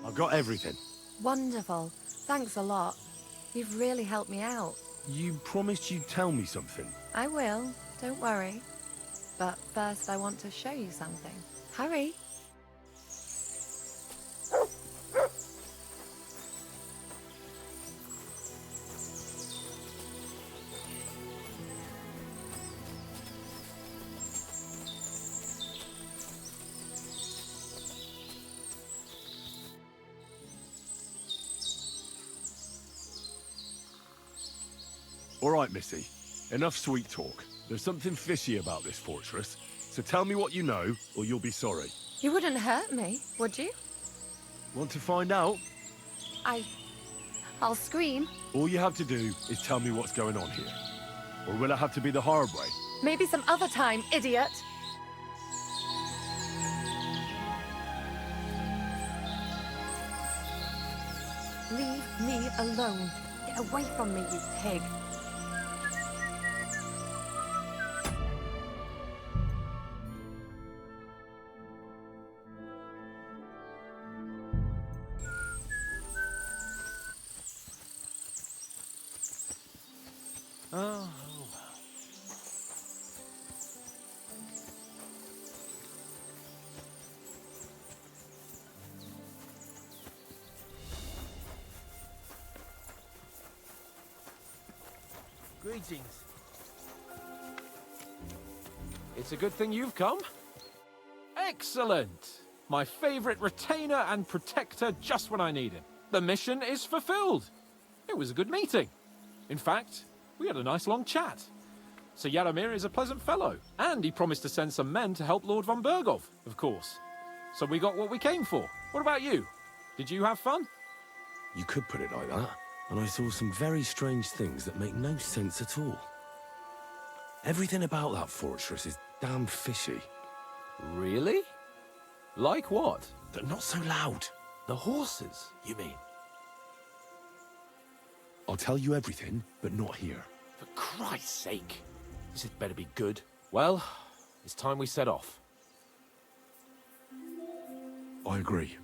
I've got everything. Wonderful. Thanks a lot. You've really helped me out. You promised you'd tell me something. I will. Don't worry. But first I want to show you something. Hurry. All right, Missy. Enough sweet talk. There's something fishy about this fortress. So tell me what you know, or you'll be sorry. You wouldn't hurt me, would you? Want to find out? I'll scream. All you have to do is tell me what's going on here. Or will it have to be the hard way? Maybe some other time, idiot. Leave me alone. Get away from me, you pig. Oh, Greetings. It's a good thing you've come. Excellent! My favorite retainer and protector just when I need him. The mission is fulfilled. It was a good meeting. In fact, we had a nice long chat. Sir Yaramir is a pleasant fellow, and he promised to send some men to help Lord von Bergov, of course. So we got what we came for. What about you? Did you have fun? You could put it like that. And I saw some very strange things that make no sense at all. Everything about that fortress is damn fishy. Really? Like what? They're not so loud. The horses, you mean? I'll tell you everything, but not here. For Christ's sake. This had better be good. Well, it's time we set off. I agree.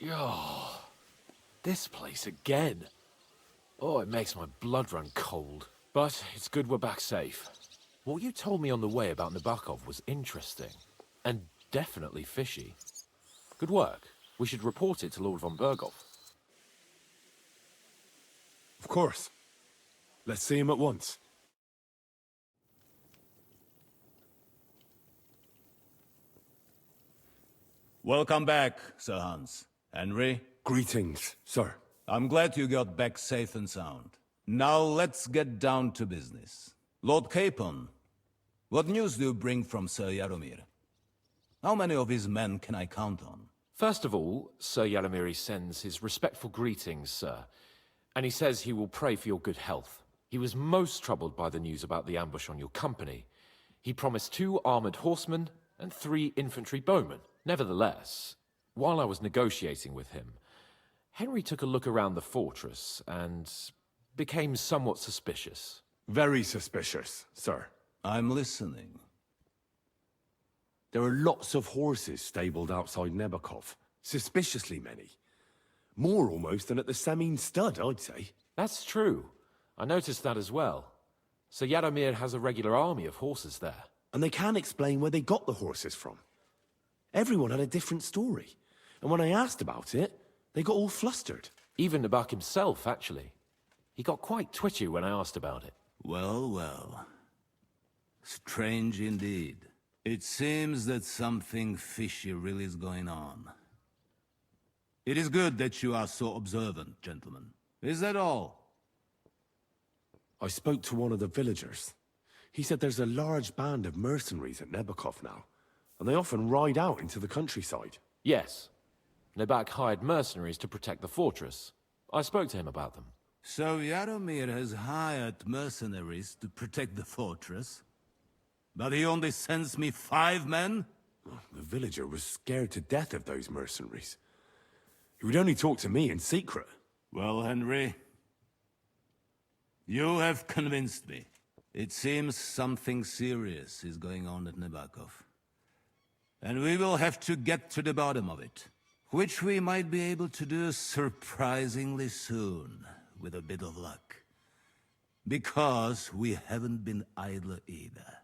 Oh, this place again. Oh, it makes my blood run cold. But it's good we're back safe. What you told me on the way about Nabokov was interesting. And definitely fishy. Good work. We should report it to Lord von Bergov. Of course. Let's see him at once. Welcome back, Sir Hans. Henry? Greetings, sir. I'm glad you got back safe and sound. Now let's get down to business. Lord Capon, what news do you bring from Sir Yaromir? How many of his men can I count on? First of all, Sir Yaramiri sends his respectful greetings, sir. And he says he will pray for your good health. He was most troubled by the news about the ambush on your company. He promised 2 armored horsemen and 3 infantry bowmen. Nevertheless, while I was negotiating with him, Henry took a look around the fortress and became somewhat suspicious. Very suspicious, sir. I'm listening. There are lots of horses stabled outside Nebokov. Suspiciously many. More almost than at the Samin stud, I'd say. That's true. I noticed that as well. Sir Yaramir has a regular army of horses there. And they can't explain where they got the horses from. Everyone had a different story. And when I asked about it, they got all flustered. Even Nabak himself, actually. He got quite twitchy when I asked about it. Well, well. Strange indeed. It seems that something fishy really is going on. It is good that you are so observant, gentlemen. Is that all? I spoke to one of the villagers. He said there's a large band of mercenaries at Nebokov now, and they often ride out into the countryside. Yes. Nabak hired mercenaries to protect the fortress. I spoke to him about them. So Yaromir has hired mercenaries to protect the fortress? But he only sends me 5 men? The villager was scared to death of those mercenaries. He would only talk to me in secret. Well, Henry, you have convinced me. It seems something serious is going on at Nabokov. And we will have to get to the bottom of it. Which we might be able to do surprisingly soon, with a bit of luck. Because we haven't been idle either.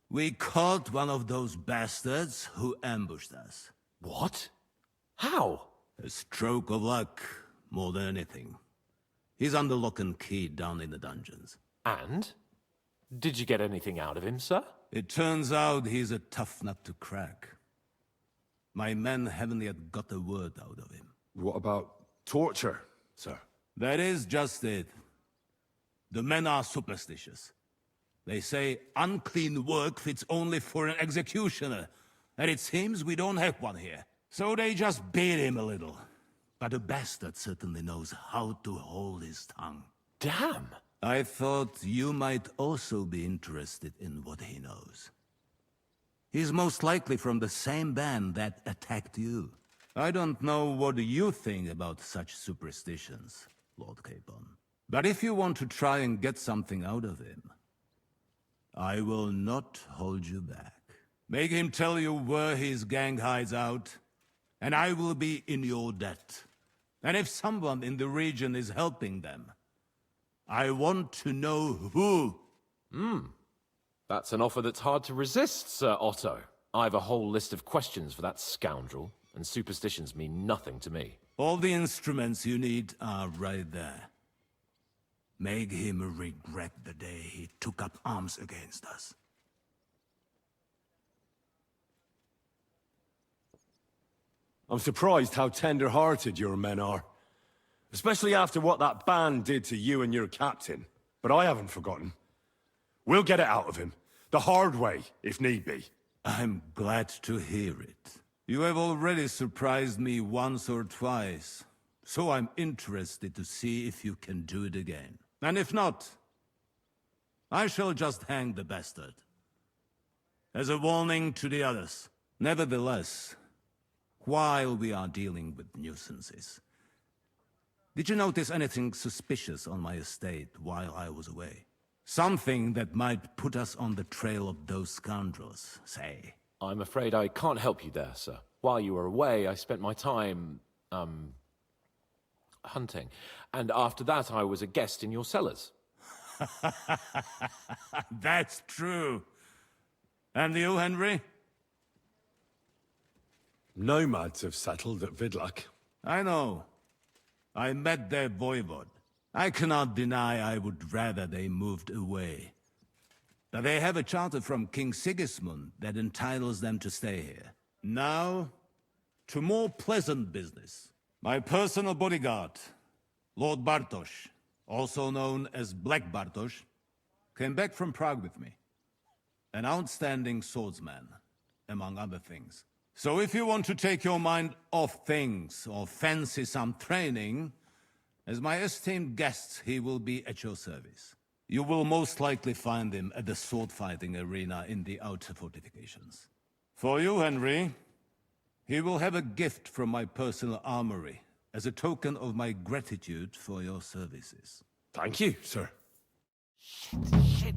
We caught one of those bastards who ambushed us. What? How? A stroke of luck, more than anything. He's under lock and key down in the dungeons. And? Did you get anything out of him, sir? It turns out he's a tough nut to crack. My men haven't yet got a word out of him. What about torture, sir? That is just it. The men are superstitious. They say unclean work fits only for an executioner, and it seems we don't have one here. So they just beat him a little. But the bastard certainly knows how to hold his tongue. Damn! I thought you might also be interested in what he knows. He's most likely from the same band that attacked you. I don't know what you think about such superstitions, Lord Capon. But if you want to try and get something out of him, I will not hold you back. Make him tell you where his gang hides out, and I will be in your debt. And if someone in the region is helping them, I want to know who. That's an offer that's hard to resist, Sir Otto. I've a whole list of questions for that scoundrel, and superstitions mean nothing to me. All the instruments you need are right there. Make him regret the day he took up arms against us. I'm surprised how tender-hearted your men are. Especially after what that band did to you and your captain. But I haven't forgotten. We'll get it out of him. The hard way, if need be. I'm glad to hear it. You have already surprised me once or twice, so I'm interested to see if you can do it again. And if not, I shall just hang the bastard. As a warning to the others. Nevertheless, while we are dealing with nuisances, did you notice anything suspicious on my estate while I was away? Something that might put us on the trail of those scoundrels, say. I'm afraid I can't help you there, sir. While you were away, I spent my time, hunting. And after that, I was a guest in your cellars. That's true. And you, Henry? Nomads have settled at Vidlak. I know. I met their voivod. I cannot deny I would rather they moved away. But they have a charter from King Sigismund that entitles them to stay here. Now, to more pleasant business. My personal bodyguard, Lord Bartosz, also known as Black Bartosz, came back from Prague with me. An outstanding swordsman, among other things. So if you want to take your mind off things or fancy some training, as my esteemed guest, he will be at your service. You will most likely find him at the sword-fighting arena in the outer fortifications. For you, Henry, he will have a gift from my personal armory as a token of my gratitude for your services. Thank you, sir. Shit.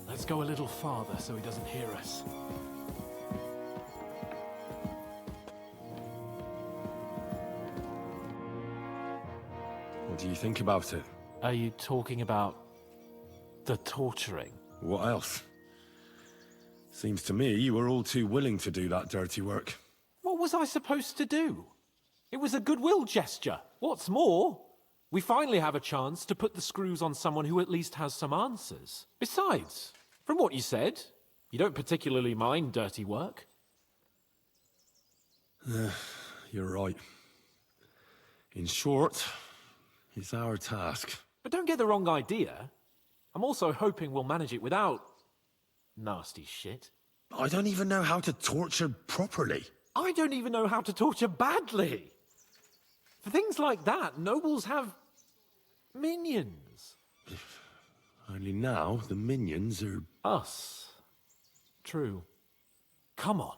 Let's go a little farther so he doesn't hear us. What do you think about it? Are you talking about the torturing? What else? Seems to me you were all too willing to do that dirty work. What was I supposed to do? It was a goodwill gesture. What's more, we finally have a chance to put the screws on someone who at least has some answers. Besides, from what you said, you don't particularly mind dirty work. You're right. In short, it's our task. But don't get the wrong idea. I'm also hoping we'll manage it without nasty shit. I don't even know how to torture properly. I don't even know how to torture badly. For things like that, nobles have minions. Only now the minions are... Us. True. Come on.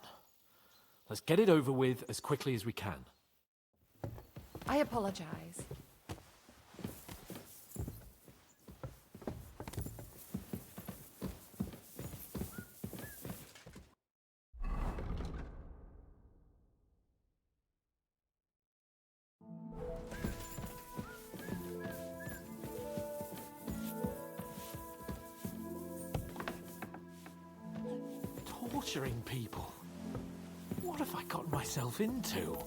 Let's get it over with as quickly as we can. I apologize. Torturing people. What have I gotten myself into?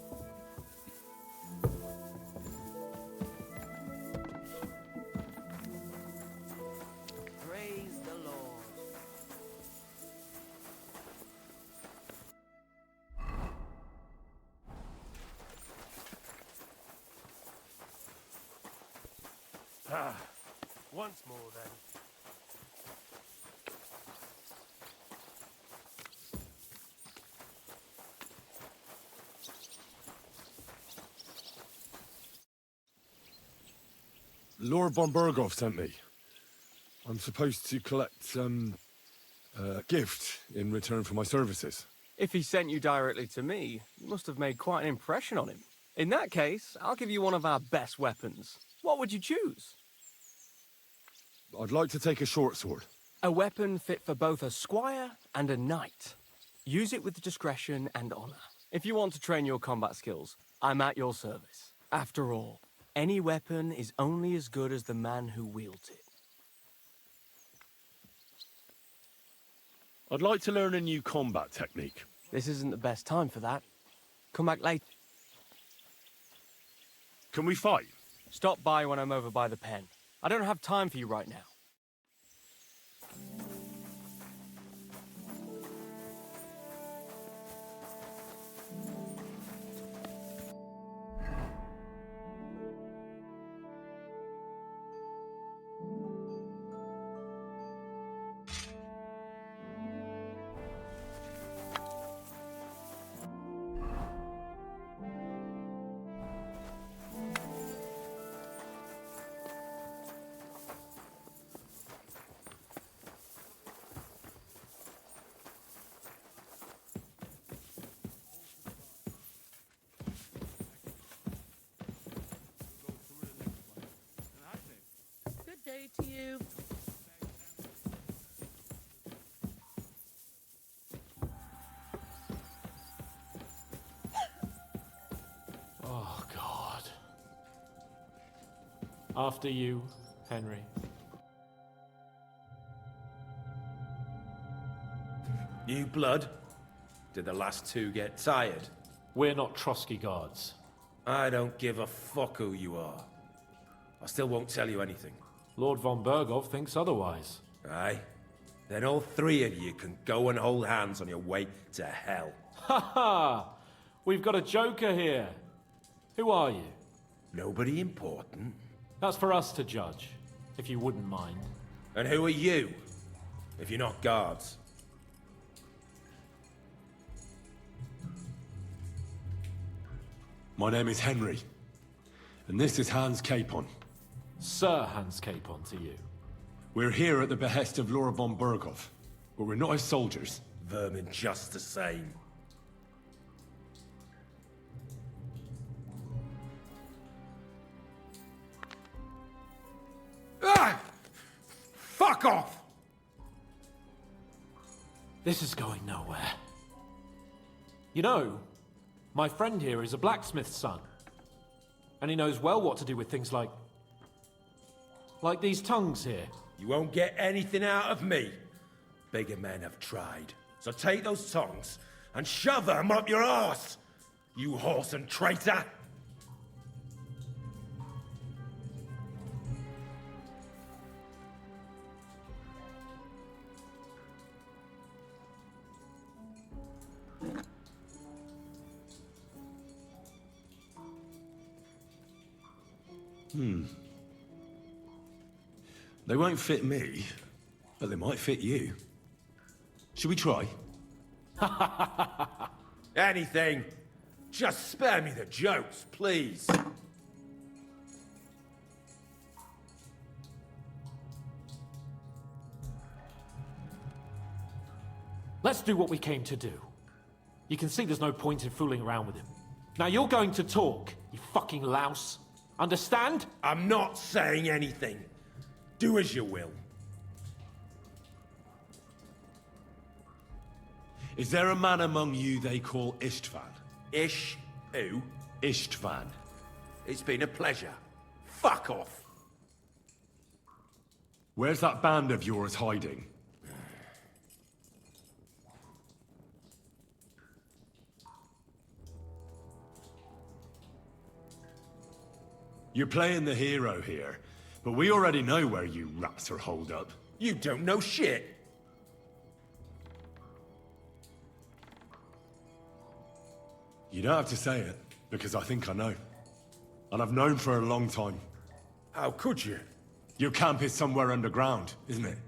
Praise the Lord. Once more then. Lord von Berghoff sent me. I'm supposed to collect, a gift in return for my services. If he sent you directly to me, you must have made quite an impression on him. In that case, I'll give you one of our best weapons. What would you choose? I'd like to take a short sword. A weapon fit for both a squire and a knight. Use it with discretion and honor. If you want to train your combat skills, I'm at your service. After all, any weapon is only as good as the man who wields it. I'd like to learn a new combat technique. This isn't the best time for that. Come back later. Can we fight? Stop by when I'm over by the pen. I don't have time for you right now. Good day to you. Oh, God. After you, Henry. New blood? Did the last two get tired? We're not Trotsky guards. I don't give a fuck who you are. I still won't tell you anything. Lord von Berghoff thinks otherwise. Aye? Then all three of you can go and hold hands on your way to hell. Ha ha! We've got a joker here. Who are you? Nobody important. That's for us to judge, if you wouldn't mind. And who are you, if you're not guards? My name is Henry, and this is Hans Capon. Sir Hans Capon to you. We're here at the behest of Lord von Berghoff, but we're not his soldiers. Vermin just the same. Ah! Fuck off! This is going nowhere. You know, my friend here is a blacksmith's son. And he knows well what to do with things like these tongues here. You won't get anything out of me. Bigger men have tried. So take those tongs and shove them up your arse, you horse and traitor! They won't fit me, but they might fit you. Should we try? Anything. Just spare me the jokes, please. Let's do what we came to do. You can see there's no point in fooling around with him. Now you're going to talk, you fucking louse. Understand? I'm not saying anything. Do as you will. Is there a man among you they call Istvan? Ish? Who? Istvan. It's been a pleasure. Fuck off. Where's that band of yours hiding? You're playing the hero here, but we already know where you rats are holed up. You don't know shit. You don't have to say it, because I think I know. And I've known for a long time. How could you? Your camp is somewhere underground, isn't it?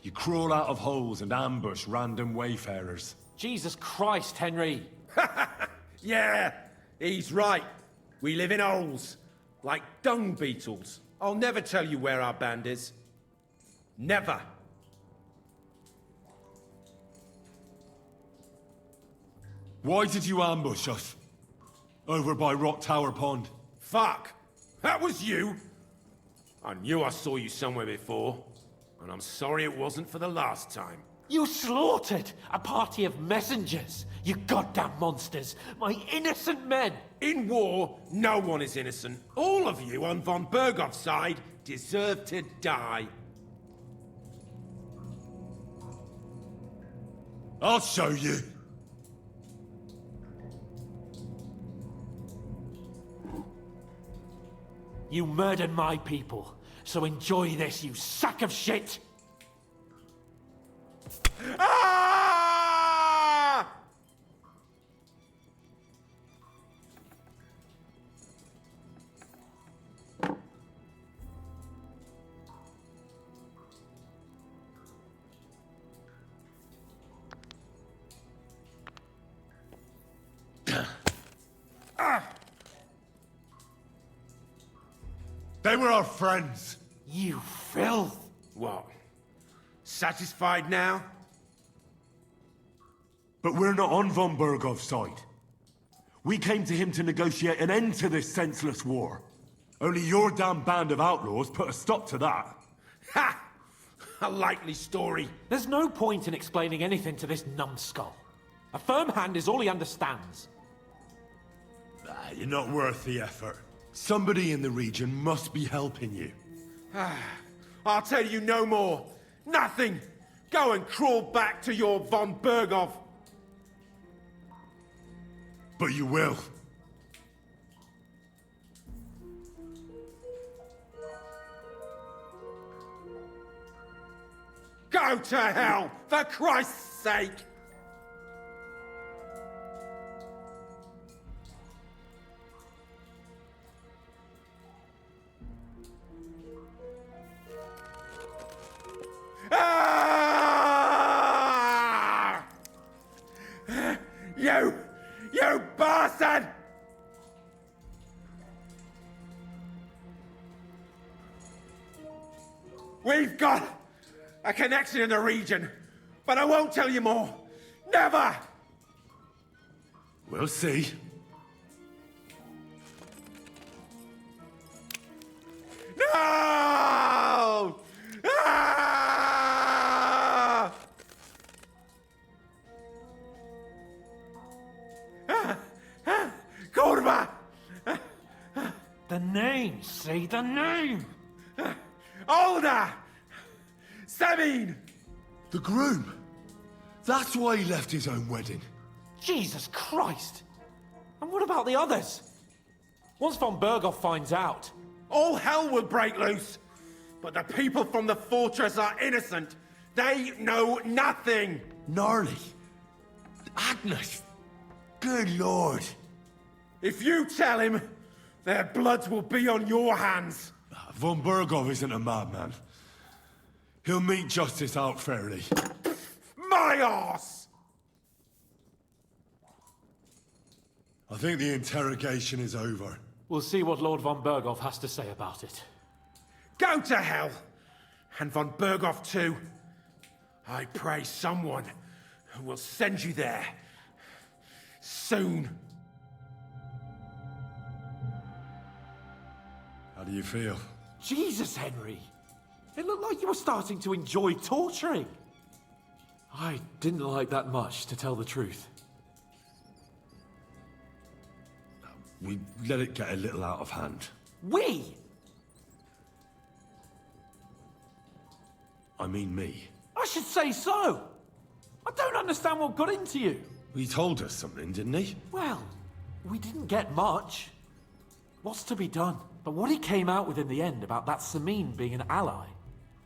You crawl out of holes and ambush random wayfarers. Jesus Christ, Henry! Yeah, he's right. We live in holes, like dung beetles. I'll never tell you where our band is. Never. Why did you ambush us? Over by Rock Tower Pond. Fuck! That was you! I knew I saw you somewhere before, and I'm sorry it wasn't for the last time. You slaughtered a party of messengers, you goddamn monsters! My innocent men! In war, no one is innocent. All of you on von Bergov's side deserve to die. I'll show you. You murdered my people, so enjoy this, you sack of shit! Ah! They were our friends. You filth! What? Satisfied now? But we're not on von Bergov's side. We came to him to negotiate an end to this senseless war. Only your damn band of outlaws put a stop to that. Ha! A likely story. There's no point in explaining anything to this numbskull. A firm hand is all he understands. You're not worth the effort. Somebody in the region must be helping you. I'll tell you no more. Nothing. Go and crawl back to your von Bergov. But you will. Go to hell, for Christ's sake! Ah! You bastard! We've got a connection in the region, but I won't tell you more. Never! We'll see. No! Ah! Kurva! The name, see the name! Older! Sabine! The groom. That's why he left his own wedding. Jesus Christ! And what about the others? Once von Bergov finds out... All hell will break loose! But the people from the fortress are innocent! They know nothing! Gnarly. Agnes. Good lord. If you tell him, their blood will be on your hands! Von Bergov isn't a madman. He'll mete justice out fairly. My arse! I think the interrogation is over. We'll see what Lord von Bergov has to say about it. Go to hell! And von Bergov too. I pray someone We'll send you there. Soon. How do you feel? Jesus, Henry! It looked like you were starting to enjoy torturing. I didn't like that much, to tell the truth. We let it get a little out of hand. We? I mean me. I should say so. I don't understand what got into you. He told us something, didn't he? Well, we didn't get much. What's to be done? But what he came out with in the end about that Samin being an ally,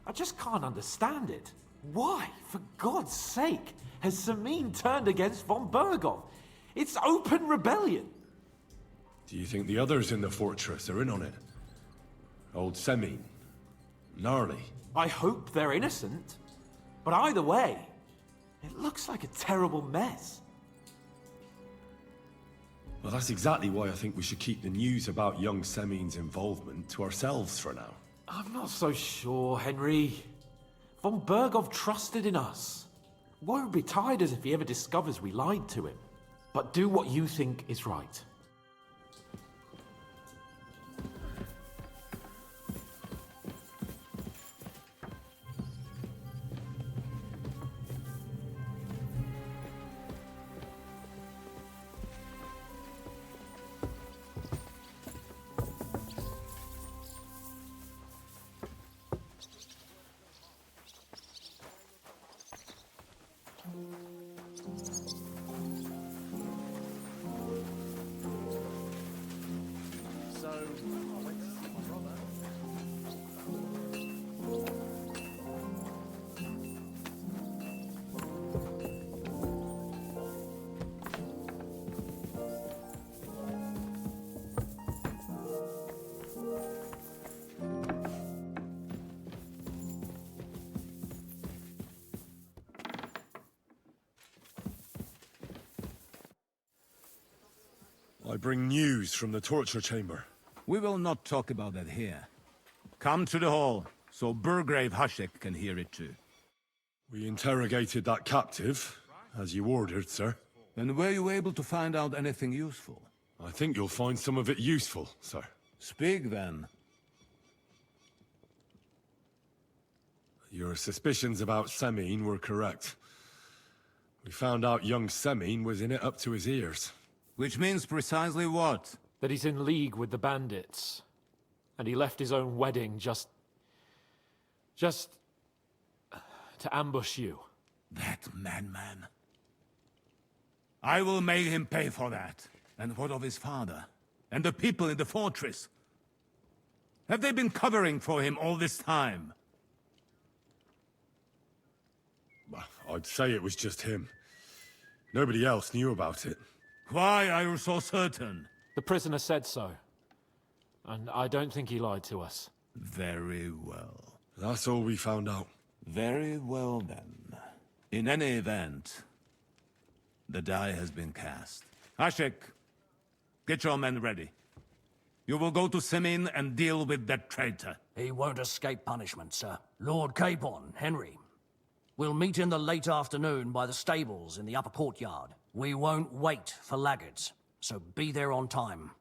I just can't understand it. Why, for God's sake, has Samin turned against von Bergov? It's open rebellion. Do you think the others in the fortress are in on it? Old Semin? Gnarly? I hope they're innocent. But either way, it looks like a terrible mess. Well, that's exactly why I think we should keep the news about young Semin's involvement to ourselves for now. I'm not so sure, Henry. Von Bergov trusted in us. Woe betide us if he ever discovers we lied to him. But do what you think is right. I bring news from the torture chamber. We will not talk about that here. Come to the hall, so Burgrave Hashek can hear it too. We interrogated that captive, as you ordered, sir. And were you able to find out anything useful? I think you'll find some of it useful, sir. Speak then. Your suspicions about Semin were correct. We found out young Semin was in it up to his ears. Which means precisely what? That he's in league with the bandits. And he left his own wedding just to ambush you. That madman. I will make him pay for that. And what of his father? And the people in the fortress? Have they been covering for him all this time? I'd say it was just him. Nobody else knew about it. Why are you so certain? The prisoner said so. And I don't think he lied to us. Very well. That's all we found out. Very well then. In any event, the die has been cast. Hashek, get your men ready. You will go to Semin and deal with that traitor. He won't escape punishment, sir. Lord Capon, Henry. We'll meet in the late afternoon by the stables in the upper courtyard. We won't wait for laggards, so be there on time.